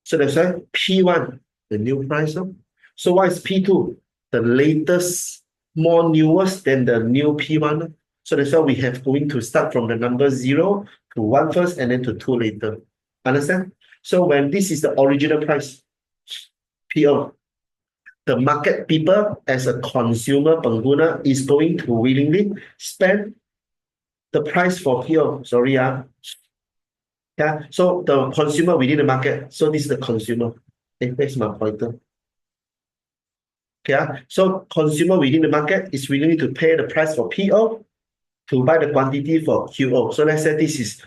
[SPEAKER 1] So that's why P1, the new price. So what is P2? The latest, more newest than the new P1. So that's why we have going to start from the number 0 to 1 first and then to 2 later. Understand? So when this is the original price, PO, the market people as a consumer pengguna is going to willingly spend the price for PO. Sorry, yeah. So the consumer within the market. So this is the consumer. Where's my pointer? Okay, so consumer within the market is willing to pay the price for PO to buy the quantity for QO. So let's say this is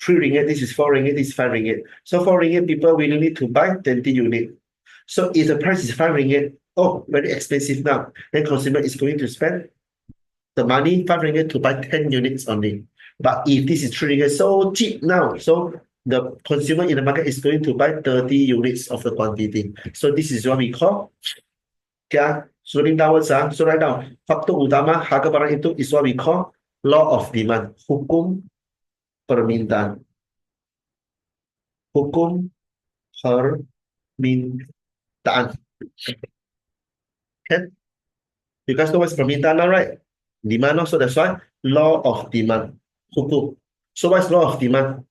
[SPEAKER 1] 3 ringgit, this is 4 ringgit, this is 5 ringgit. So 4 ringgit, people willing to buy 20 units. So if the price is 5 ringgit, oh, very expensive now, then consumer is going to spend the money, 5 ringgit, to buy 10 units only. But if this is 3 ringgit, so cheap now, so the consumer in the market is going to buy 30 units of the quantity. So this is what we call, slowing downwards. So right now, faktor utama harga barang itu is what we call law of demand, hukum permintaan. Hukum permintaan. Okay? You guys know what's permintaan now, right? Demand also, that's why law of demand. Hukum. So what's law of demand?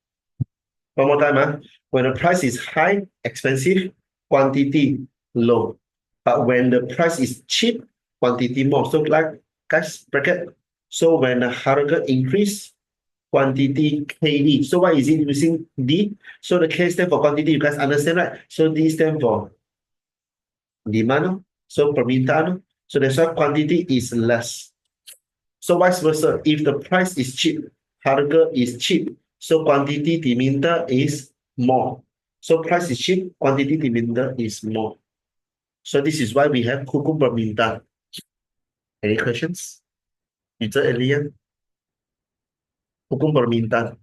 [SPEAKER 1] One more time. When the price is high, expensive, quantity low. But when the price is cheap, quantity more. So like, guys, bracket. So when the harga increase, quantity KD. So why is it using D? So the K stand for quantity, you guys understand, right? So D stand for demand. So permintaan. So that's why quantity is less. So vice versa, if the price is cheap, harga is cheap, so quantity diminta is more. So price is cheap, quantity diminta is more. So this is why we have hukum permintaan. Any questions? User alien? Hukum permintaan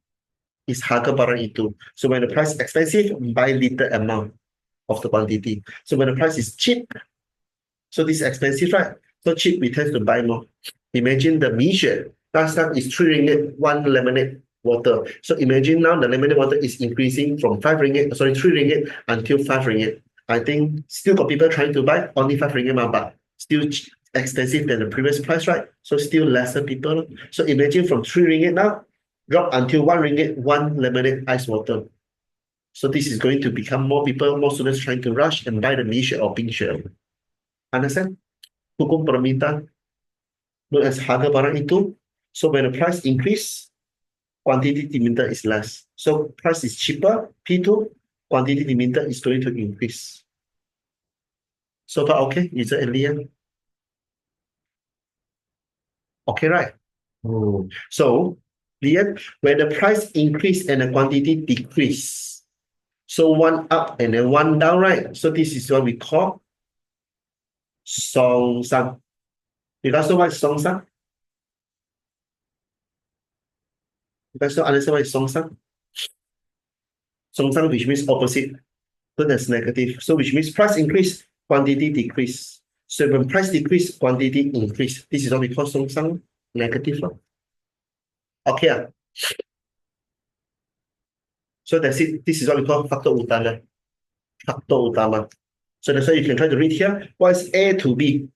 [SPEAKER 1] is harga barang itu. So when the price is expensive, buy little amount of the quantity. So when the price is cheap, so this is expensive, right? So cheap, we tend to buy more. Imagine the Misha. Last time is 3 ringgit, one lemonade water. So imagine now the lemonade water is increasing from 3 ringgit until 5 ringgit. I think still got people trying to buy only 5 ringgit, but still expensive than the previous price, right? So still lesser people. So imagine from 3 ringgit now, drop until 1 ringgit, one lemonade ice water. So this is going to become more people, more students trying to rush and buy the niche or pink share. Understand? Hukum permintaan known as harga barang itu. So when the price increase, quantity diminta is less. So price is cheaper, P2, quantity diminta is going to increase. So far, okay, user alien. Okay, right? So, Lian, when the price increase and the quantity decrease, so one up and then one down, right? So this is what we call song sang. You guys know what is song sang? You guys don't understand what is song sang? Song sang, which means opposite. So that's negative. So which means price increase, quantity decrease. So when price decrease, quantity increase. This is what we call song sang negative. Okay. So that's it. This is what we call faktor utama. Faktor utama. So that's why you can try to read here. What is A to B?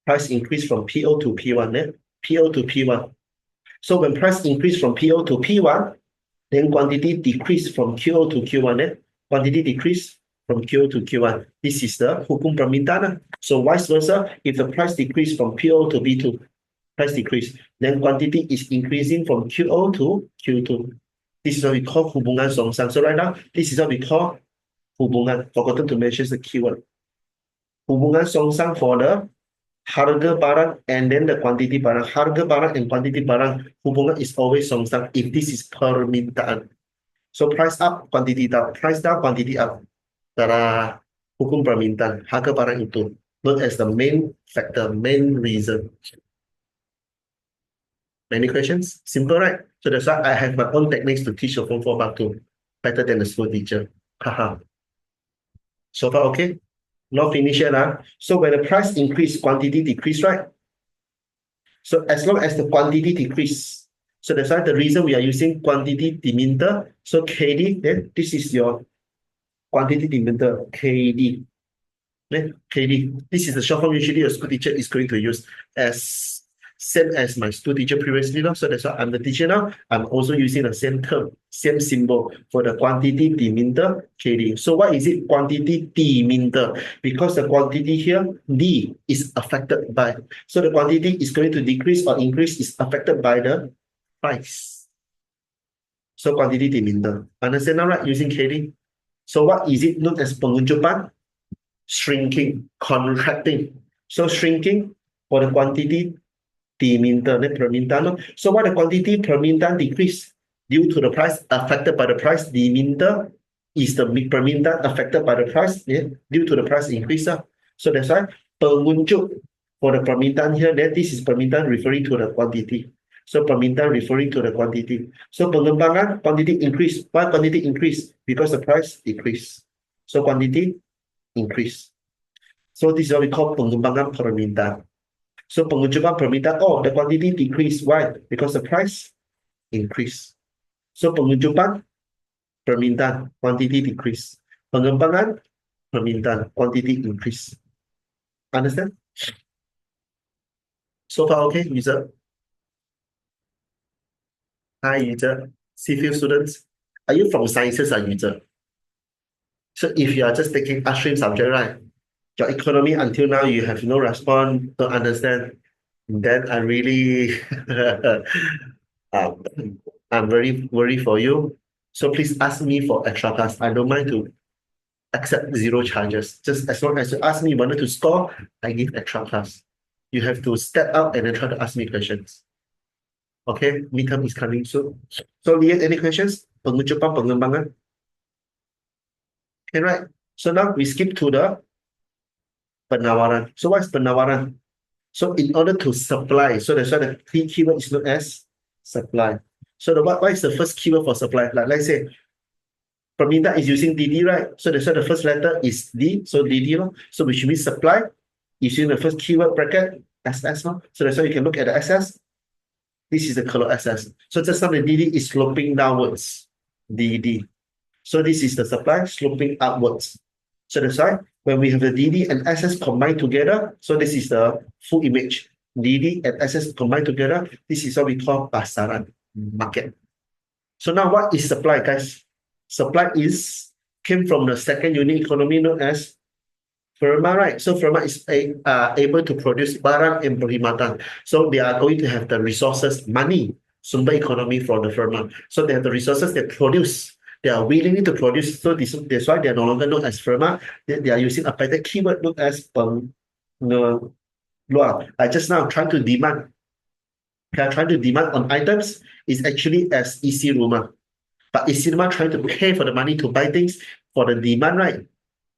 [SPEAKER 1] Price increase from PO to P1. PO to P1. So when price increase from PO to P1, then quantity decrease from QO to Q1. Quantity decrease from QO to Q1. This is the hukum permintaan. So vice versa, if the price decrease from PO to B2, price decrease, then quantity is increasing from QO to Q2. This is what we call hubungan songsang. So right now, this is what we call hubungan. Forgotten to mention the keyword. Hubungan songsang for the harga barang and then the quantity barang. Harga barang and quantity barang, hubungan is always songsang if this is permintaan. So price up, quantity down. Price down, quantity up. Tara, hukum permintaan. Harga barang itu. Not as the main factor, main reason. Many questions? Simple, right? So that's why I have my own techniques to teach the Form 4 Part 2. Better than the school teacher. Haha. So far, okay? Not finished yet. So when the price increase, quantity decrease, right? So as long as the quantity decrease, so that's why the reason we are using quantity diminta. So KD, then this is your quantity diminta, KD. KD. This is the short form usually a school teacher is going to use as same as my school teacher previously. So that's why I'm the teacher now. I'm also using the same term, same symbol for the quantity diminta, KD. So what is it? Quantity diminta. Because the quantity here, D, is affected by. So the quantity is going to decrease or increase is affected by the price. So quantity diminta. Understand now, right? Using KD. So what is it known as penguncupan? Shrinking, contracting. So shrinking for the quantity diminta, permintaan. So why the quantity permintaan decrease? Due to the price affected by the price diminta is the permintaan affected by the price due to the price increase. So that's why penguncup for the permintaan here, then this is permintaan referring to the quantity. So permintaan referring to the quantity. So pengembangan, quantity increase. Why quantity increase? Because the price decrease. So quantity increase. So this is what we call pengembangan permintaan. So penguncupan permintaan, oh, the quantity decrease. Why? Because the price increase. So penguncupan permintaan, quantity decrease. Pengembangan permintaan, quantity increase. Understand? So far, okay, user? Hi, user. CFU students. Are you from sciences or user? So if you are just taking art stream subject, right? Your economy until now you have no response, don't understand. Then I really um, I'm very worried for you. So please ask me for extra class. I don't mind to accept zero charges. Just as long as you ask me wanted to score, I give extra class. You have to step up and then try to ask me questions. Okay, midterm is coming soon. So, Lian, any questions? Pengucapan, pengembangan. Okay, right. So now we skip to the penawaran. So what's penawaran? So in order to supply, so that's why the key keyword is known as supply. So what is the first keyword for supply? Like let's say permintaan is using DD, right? So that's why the first letter is D, so DD, so which means supply is using the first keyword bracket SS. So that's why you can look at the SS. This is the color SS. So just now the DD is sloping downwards. DD. So this is the supply sloping upwards. So that's why when we have the DD and SS combined together, so this is the full image. DD and SS combined together, this is what we call pasaran, market. So now what is supply, guys? Supply came from the second unit economy known as firma, right? So firma is able to produce barang and perkhidmatan. So they are going to have the resources, money, sumber economy from the firma. So they have the resources they produce. They are willing to produce. So that's why they are no longer known as firma. They are using a better keyword known as I just now trying to demand. Trying to demand on items is actually as isi rumah. But isi rumah trying to pay for the money to buy things for the demand, right?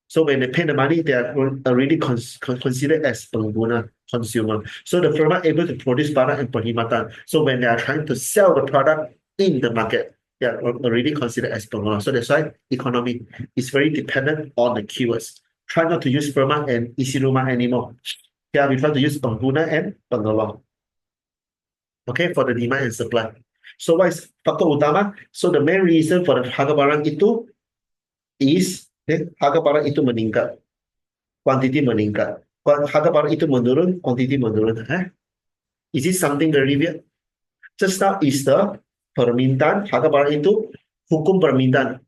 [SPEAKER 1] So when they pay the money, they are already considered as pengguna, consumer. So the firma able to produce barang and perkhidmatan. So when they are trying to sell the product in the market, they are already considered as pengguna. So that's why economy is very dependent on the keywords. Try not to use firma and isi rumah anymore. Yeah, we try to use pengguna and pengeluar. Okay, for the demand and supply. So what is faktor utama? So the main reason for the harga barang itu is harga barang itu meningkat, quantity meningkat. Harga barang itu menurun, quantity menurun. Is it something very weird? Just now is the permintaan, harga barang itu, hukum permintaan.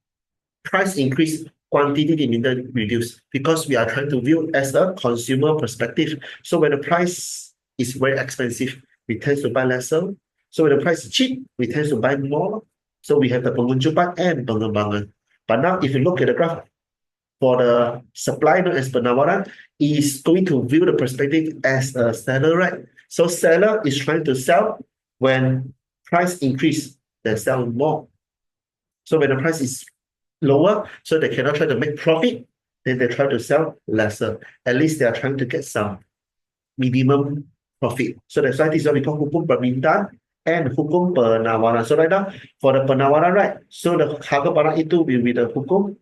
[SPEAKER 1] Price increase, quantity demand reduce. Because we are trying to view as a consumer perspective. So when the price is very expensive, we tend to buy lesser. So when the price is cheap, we tend to buy more. So we have the pengunjupan and pengembangan. But now if you look at the graph, for the supply known as penawaran, is going to view the perspective as a seller, right? So seller is trying to sell when price increase, they sell more. So when the price is lower, so they cannot try to make profit, then they try to sell lesser. At least they are trying to get some minimum profit. So that's why this is what we call hukum permintaan and hukum penawaran. So right now, for the penawaran, right? So the harga barang itu will be the hukum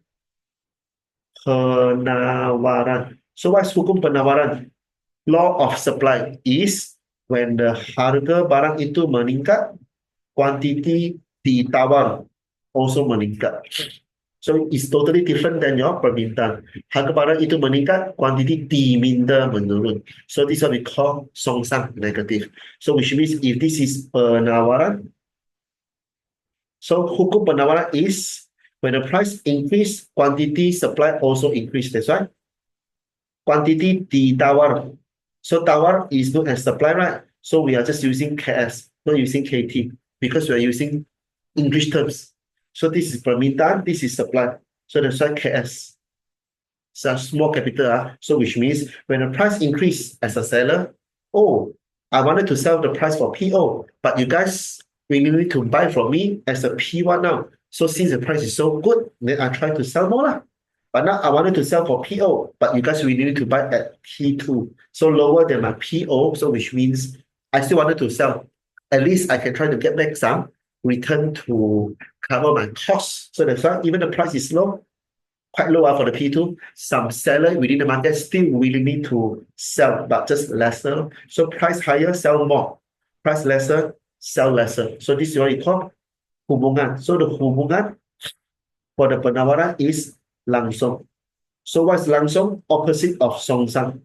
[SPEAKER 1] penawaran. So what's hukum penawaran? Law of supply is when the harga barang itu meningkat, quantity ditawar also meningkat. So it's totally different than your permintaan. Harga barang itu meningkat, quantity diminta menurun. So this is what we call songsang, negative. So which means if this is penawaran, so hukum penawaran is when the price increase, quantity supply also increase. That's why quantity ditawar. So tawar is known as supply, right? So we are just using KS, not using KT, because we are using English terms. So this is permintaan, this is supply. So that's why KS. So small capital. So which means when the price increase as a seller, oh, I wanted to sell the price for PO, but you guys really need to buy from me as a P1 now. So since the price is so good, then I try to sell more lah. But now I wanted to sell for PO, but you guys really need to buy at P2. So lower than my PO, so which means I still wanted to sell. At least I can try to get back some return to cover my costs. So that's why even the price is low, quite low for the P2. Some seller within the market still really need to sell, but just lesser. So price higher, sell more. Price lesser, sell lesser. So this is what you call hubungan. So the hubungan for the penawaran is langsung. So what's langsung? Opposite of songsang.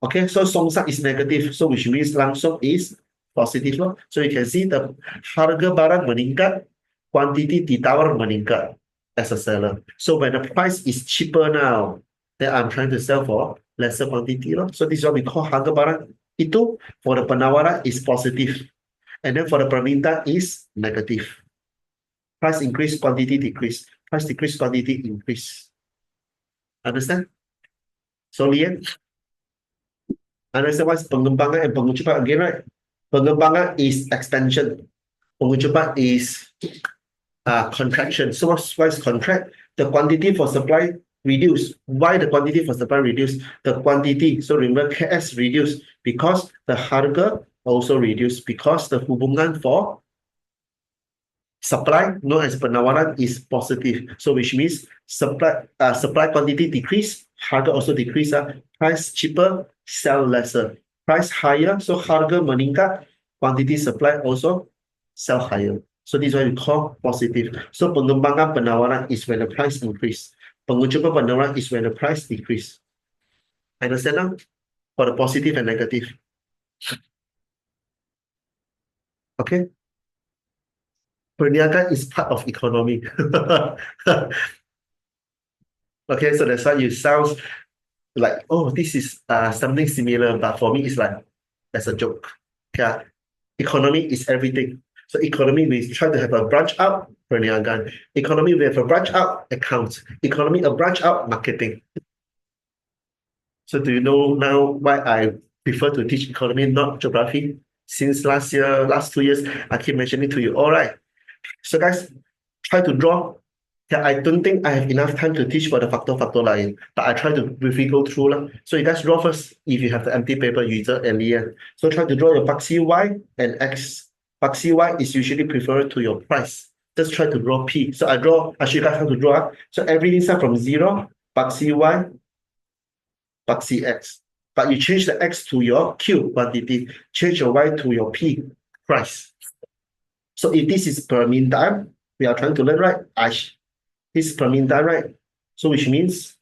[SPEAKER 1] Okay, so songsang is negative. So which means langsung is positive. So you can see the harga barang meningkat, quantity ditawar meningkat as a seller. So when the price is cheaper now, then I'm trying to sell for lesser quantity. So this is what we call harga barang. Itu for the penawaran is positive. And then for the permintaan is negative. Price increase, quantity decrease. Price decrease, quantity increase. Understand? So, Lian, understand what's pengembangan and pengucupan again, right? Pengembangan is expansion. Pengucupan is contraction. So what's contract? The quantity for supply reduce. Why the quantity for supply reduce? The quantity. So remember, KS reduce because the harga also reduce because the hubungan for supply known as penawaran is positive. So which means supply quantity decrease, harga also decrease. Price cheaper, sell lesser. Price higher, so harga meningkat, quantity supply also sell higher. So this is why we call positive. So pengembangan penawaran is when the price increase. Pengucupan penawaran is when the price decrease. Understand now? For the positive and negative. Okay? Perniagaan is part of economy. Okay, so that's why you sound like, oh, this is something similar, but for me, it's like, that's a joke. Okay? Economy is everything. So economy, we try to have a branch out, perniagaan. Economy, we have a branch out, accounts. Economy, a branch out, marketing. So do you know now why I prefer to teach economy, not geography? Since last year, last 2 years, I keep mentioning to you. All right. So guys, try to draw. Yeah, I don't think I have enough time to teach for the factor line, but I try to briefly go through. So you guys draw first if you have the empty paper, user and Lian. So try to draw your Paxi Y and X. Paxi Y is usually preferred to your price. Just try to draw P. So I show you guys how to draw. So everything start from 0, Paxi Y, Paxi X. But you change the X to your Q quantity, change your Y to your P price. So if this is per mean time, we are trying to learn, right? This is per mean time, right? So which means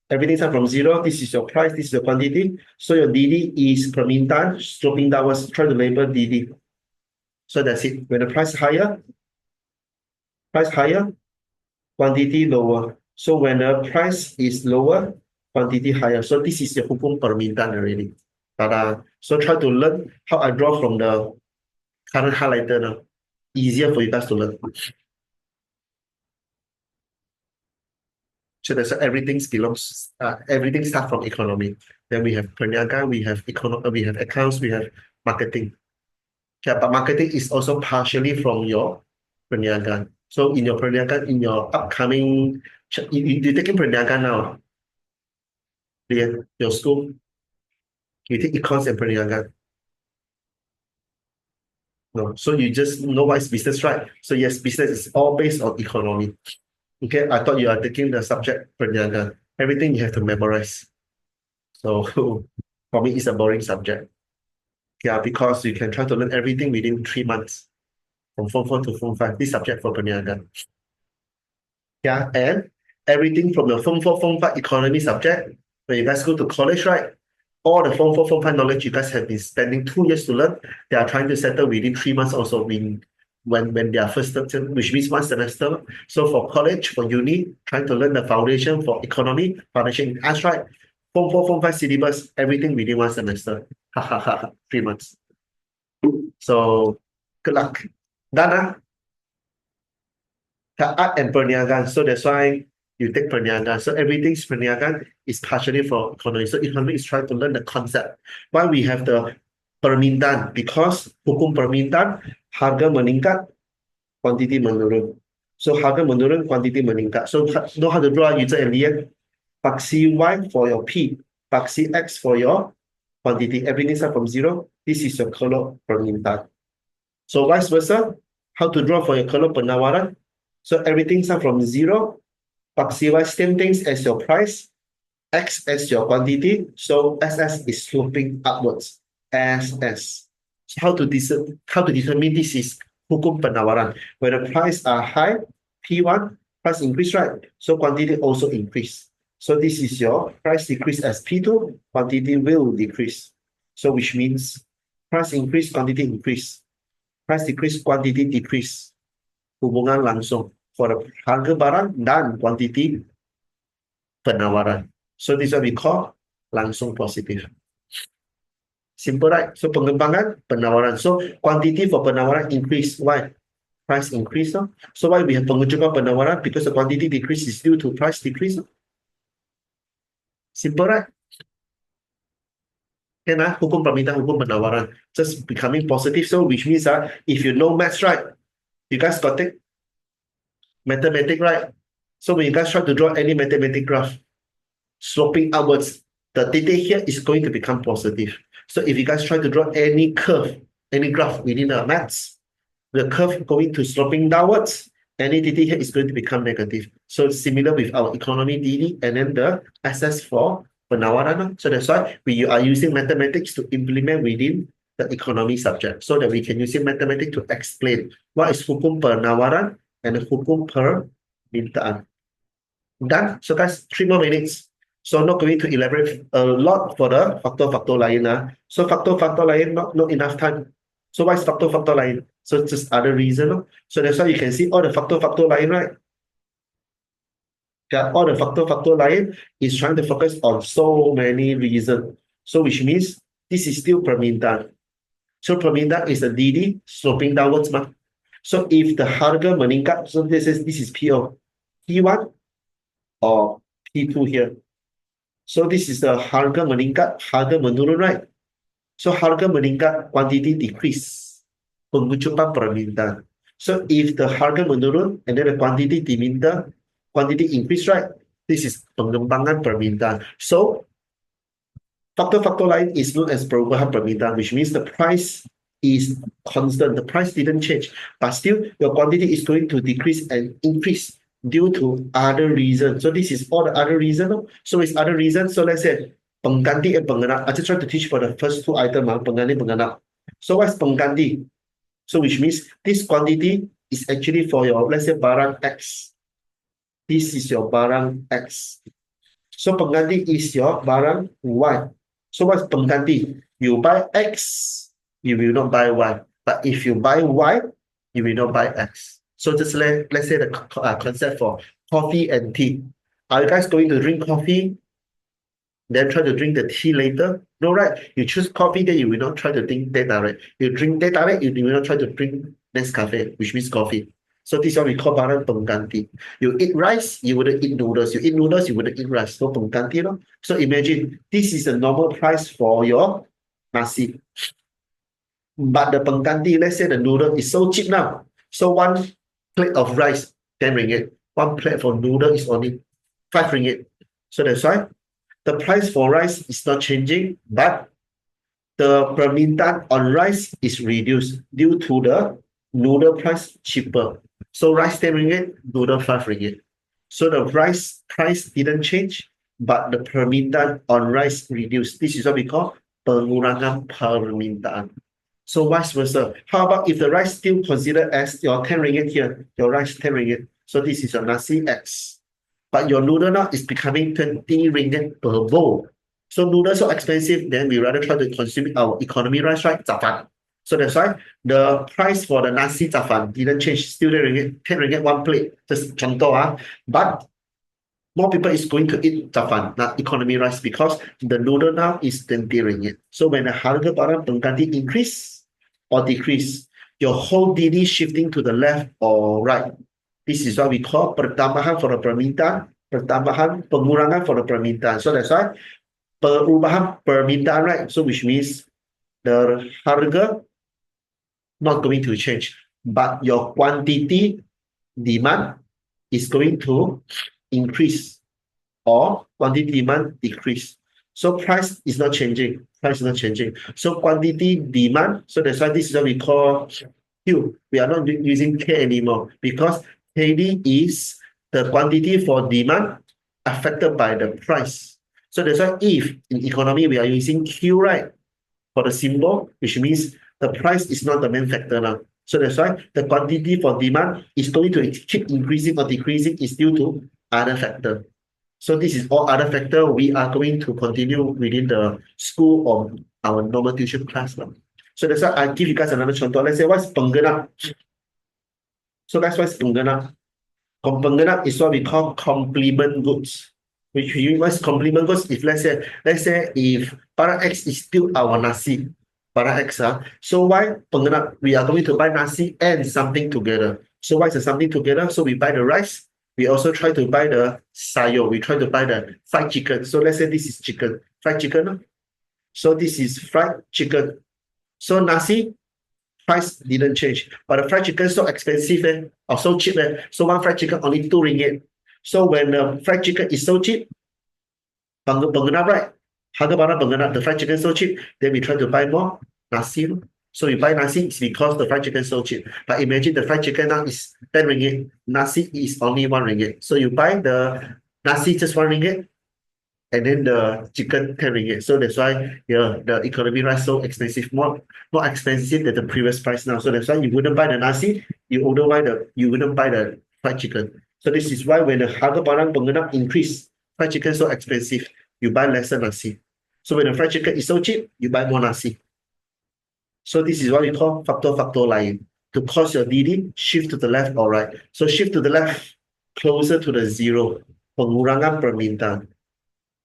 [SPEAKER 1] everything starts from 0. This is your price, this is your quantity. So your DD is per mean time, sloping downwards. Try to label DD. So that's it. When the price higher, quantity lower. So when the price is lower, quantity higher. So this is your hukum per mean time already. So try to learn how I draw from the current highlighter now. Easier for you guys to learn. So that's everything everything starts from economy. Then we have perniagaan, we have accounts, we have marketing. Yeah, but marketing is also partially from your perniagaan. So in your perniagaan, in your upcoming, you're taking perniagaan now. Your school, you take econs and perniagaan. No, so you just know what is business, right? So yes, business is all based on economy. Okay, I thought you are taking the subject perniagaan. Everything you have to memorize. So for me, it's a boring subject. Yeah, because you can try to learn everything within 3 months. From Form 4 to Form 5, this subject for perniagaan. Yeah, and everything from your Form 4, Form 5 economy subject, when you guys go to college, right? All the Form 4, Form 5 knowledge you guys have been spending 2 years to learn, they are trying to settle within 3 months also when they are first term, which means 1 semester. So for college, for uni, trying to learn the foundation for economy, foundation in arts, right? Form 4, Form 5 syllabus, everything within 1 semester. 3 months. So good luck. Done, art and perniagaan. So that's why you take perniagaan. So everything's perniagaan is partially for economy. So economy is trying to learn the concept. Why we have the permintaan? Because hukum permintaan, harga meningkat, quantity menurun. So harga menurun, quantity meningkat. So know how to draw user and Lian. Paxi Y for your P, Paxi X for your quantity. Everything starts from 0. This is your color permintaan. So vice versa, how to draw for your color penawaran? So everything starts from 0. Paxi Y, same things as your price. X as your quantity. So SS is sloping upwards. SS. So how to determine this is hukum penawaran. When the price are high, P1, price increase, right? So quantity also increase. So this is your price decrease as P2, quantity will decrease. So which means price increase, quantity increase. Price decrease, quantity decrease. Hubungan langsung for the harga barang dan quantity penawaran. So this is what we call langsung positif. Simple, right? So pengembangan, penawaran. So quantity for penawaran increase. Why? Price increase. So why we have pengejukan penawaran? Because the quantity decrease is due to price decrease. Simple, right? Can hukum permintaan, hukum penawaran just becoming positive. So which means if you know maths, right? You guys got it? Mathematics, right? So when you guys try to draw any mathematic graph sloping upwards, the data here is going to become positive. So if you guys try to draw any curve, any graph within the maths, the curve going to sloping downwards, any data here is going to become negative. So similar with our economy DD and then the SS for penawaran. So that's why we are using mathematics to implement within the economy subject so that we can use mathematics to explain what is hukum penawaran and hukum permintaan. Done. So guys, 3 more minutes. So not going to elaborate a lot for the faktor-faktor lain. So faktor-faktor lain, not enough time. So why is faktor-faktor lain? So it's just other reason. So that's why you can see all the faktor-faktor lain, right? Yeah, all the faktor-faktor lain is trying to focus on so many reasons. So which means this is still permintaan. So permintaan is a DD sloping downwards. So if the harga meningkat, so this is PO. P1 or P2 here. So this is the harga meningkat, harga menurun, right? So harga meningkat, quantity decrease, pengucupan permintaan. So if the harga menurun and then the quantity diminta, quantity increase, right? This is pengembangan permintaan. So faktor-faktor lain is known as perubahan permintaan, which means the price is constant. The price didn't change, but still your quantity is going to decrease and increase due to other reasons. So this is all the other reason. So it's other reason. So let's say pengganti and penggenap. I just try to teach for the first two items, pengganti, penggenap. So what's pengganti? So which means this quantity is actually for your, let's say, barang X. This is your barang X. So pengganti is your barang Y. So what's pengganti? You buy X, you will not buy Y. But if you buy Y, you will not buy X. So just let's say the concept for coffee and tea. Are you guys going to drink coffee, then try to drink the tea later? No, right? You choose coffee, then you will not try to drink teh tarik. You drink teh tarik, you will not try to drink Nescafe, which means coffee. So this is what we call barang pengganti. You eat rice, you wouldn't eat noodles. You eat noodles, you wouldn't eat rice. So pengganti, no? So imagine this is the normal price for your nasi. But the pengganti, let's say the noodle is so cheap now. So one plate of rice, 10 ringgit. One plate for noodle is only 5 ringgit. So that's why the price for rice is not changing, but the permintaan on rice is reduced due to the noodle price cheaper. So rice 10 ringgit, noodle 5 ringgit. So the rice price didn't change, but the permintaan on rice reduced. This is what we call pengurangan permintaan. So vice versa. How about if the rice still considered as your 10 ringgit here, your rice 10 ringgit. So this is your nasi X. But your noodle now is becoming 20 ringgit per bowl. So noodles so expensive, then we rather try to consume our economy rice, right? Zafan. So that's why the price for the nasi zafan didn't change, still 10 ringgit, 10 ringgit one plate, just contoh. But more people is going to eat zafan, not economy rice, because the noodle now is 20 ringgit. So when the harga barang pengganti increase or decrease, your whole DD shifting to the left or right. This is what we call pertambahan for the permintaan, pertambahan pengurangan for the permintaan. So that's why perubahan permintaan, right? So which means the harga not going to change, but your quantity demand is going to increase or quantity demand decrease. So price is not changing. Price is not changing. So quantity demand. So that's why this is what we call Q. We are not using K anymore because KD is the quantity for demand affected by the price. So that's why if in economy we are using Q, right, for the symbol, which means the price is not the main factor now. So that's why the quantity for demand is going to keep increasing or decreasing is due to other factor. So this is all other factor we are going to continue within the school or our normal tuition class now. So that's why I give you guys another contour. Let's say what's penggenap. So that's what's penggenap. Penggenap is what we call complement goods. Which we use complement goods if let's say if barang X is still our nasi, barang X. So why penggenap? We are going to buy nasi and something together. So why is the something together? So we buy the rice We also try to buy the sayo. We try to buy the fried chicken. So let's say this is chicken, fried chicken. So this is fried chicken. So nasi price didn't change, but the fried chicken is so expensive or so cheap. So one fried chicken only 2 ringgit. So when the fried chicken is so cheap, Bangunap, right? Harga barang Bangunap, the fried chicken is so cheap, then we try to buy more nasi. So we buy nasi is because the fried chicken is so cheap. But imagine the fried chicken now is 10 ringgit, nasi is only 1 ringgit. So you buy the nasi just 1 ringgit, and then the chicken 10 ringgit. So that's why the economy rice so expensive, more expensive than the previous price now. So that's why you wouldn't buy the nasi, you wouldn't buy the fried chicken. So this is why when the harga barang Bangunap increase, fried chicken so expensive, you buy lesser nasi. So when the fried chicken is so cheap, you buy more nasi. So this is what we call factor line. To cause your DD, shift to the left or right. So shift to the left, closer to the zero. Pengurangan permintaan.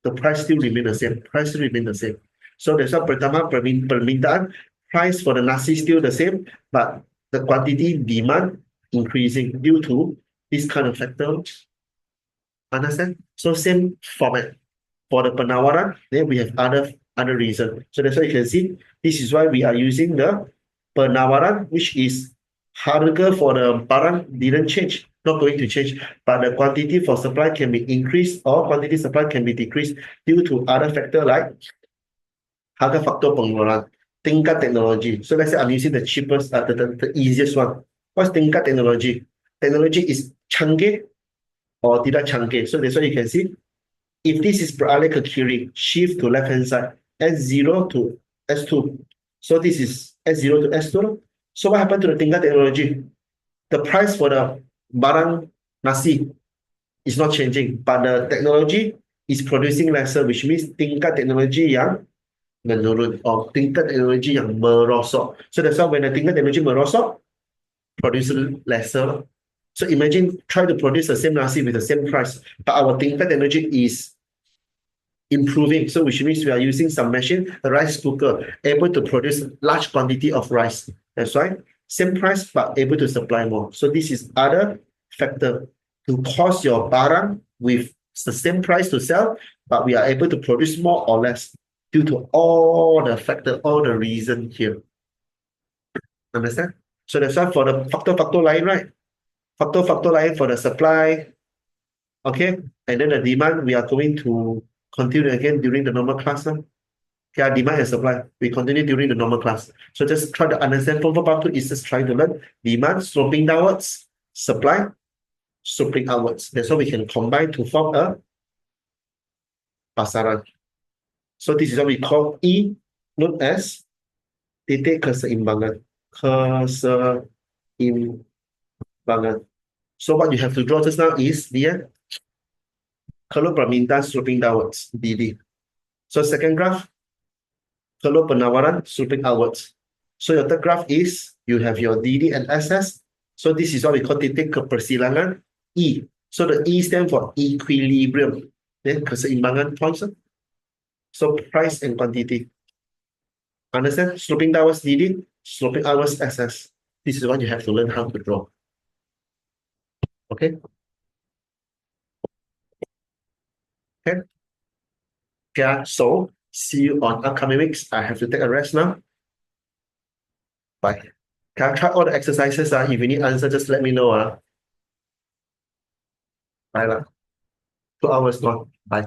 [SPEAKER 1] The price still remain the same. Price still remain the same. So that's why pertama permintaan, price for the nasi still the same, but the quantity demand increasing due to this kind of factor. Understand? So same format. For the penawaran, then we have other reason. So that's why you can see this is why we are using the penawaran, which is harga for the barang didn't change, not going to change, but the quantity for supply can be increased or quantity supply can be decreased due to other factor like harga faktor pengeluaran, tingkat technology. So let's say I'm using the cheapest, the easiest one. What's tingkat technology? Technology is canggih or tidak canggih. So that's why you can see if this is beralih ke kiri, shift to left hand side, S0 to S2. So this is S0 to S2. So what happened to the tingkat technology? The price for the barang nasi is not changing, but the technology is producing lesser, which means tingkat technology yang menurun or tingkat technology yang merosot. So that's why when the tingkat technology merosot, produce lesser. So imagine try to produce the same nasi with the same price, but our tingkat technology is improving. So which means we are using some machine, the rice cooker, able to produce large quantity of rice. That's why same price but able to supply more. So this is other factor to cost your barang with the same price to sell, but we are able to produce more or less due to all the factor, all the reason here. Understand? So that's why for the factor line, right? Factor line for the supply, okay, and then the demand we are going to continue again during the normal class. Okay, demand and supply. We continue during the normal class. So just try to understand from part 2 is just trying to learn demand sloping downwards, supply sloping upwards. That's why we can combine to form a pasaran. So this is what we call E, known as titik keseimbangan. Keseimbangan. So what you have to draw just now is the kalau permintaan sloping downwards, DD. So second graph, kalau penawaran sloping outwards. So your third graph is you have your DD and SS. So this is what we call titik kepersilangan E. So the E stands for equilibrium. Then keseimbangan points. So price and quantity. Understand? Sloping downwards DD, sloping outwards SS. This is what you have to learn how to draw. Okay. Okay. Yeah, so see you on upcoming weeks. I have to take a rest now. Bye. Can I try all the exercises? If you need answer, just let me know. Bye. 2 hours gone. Bye.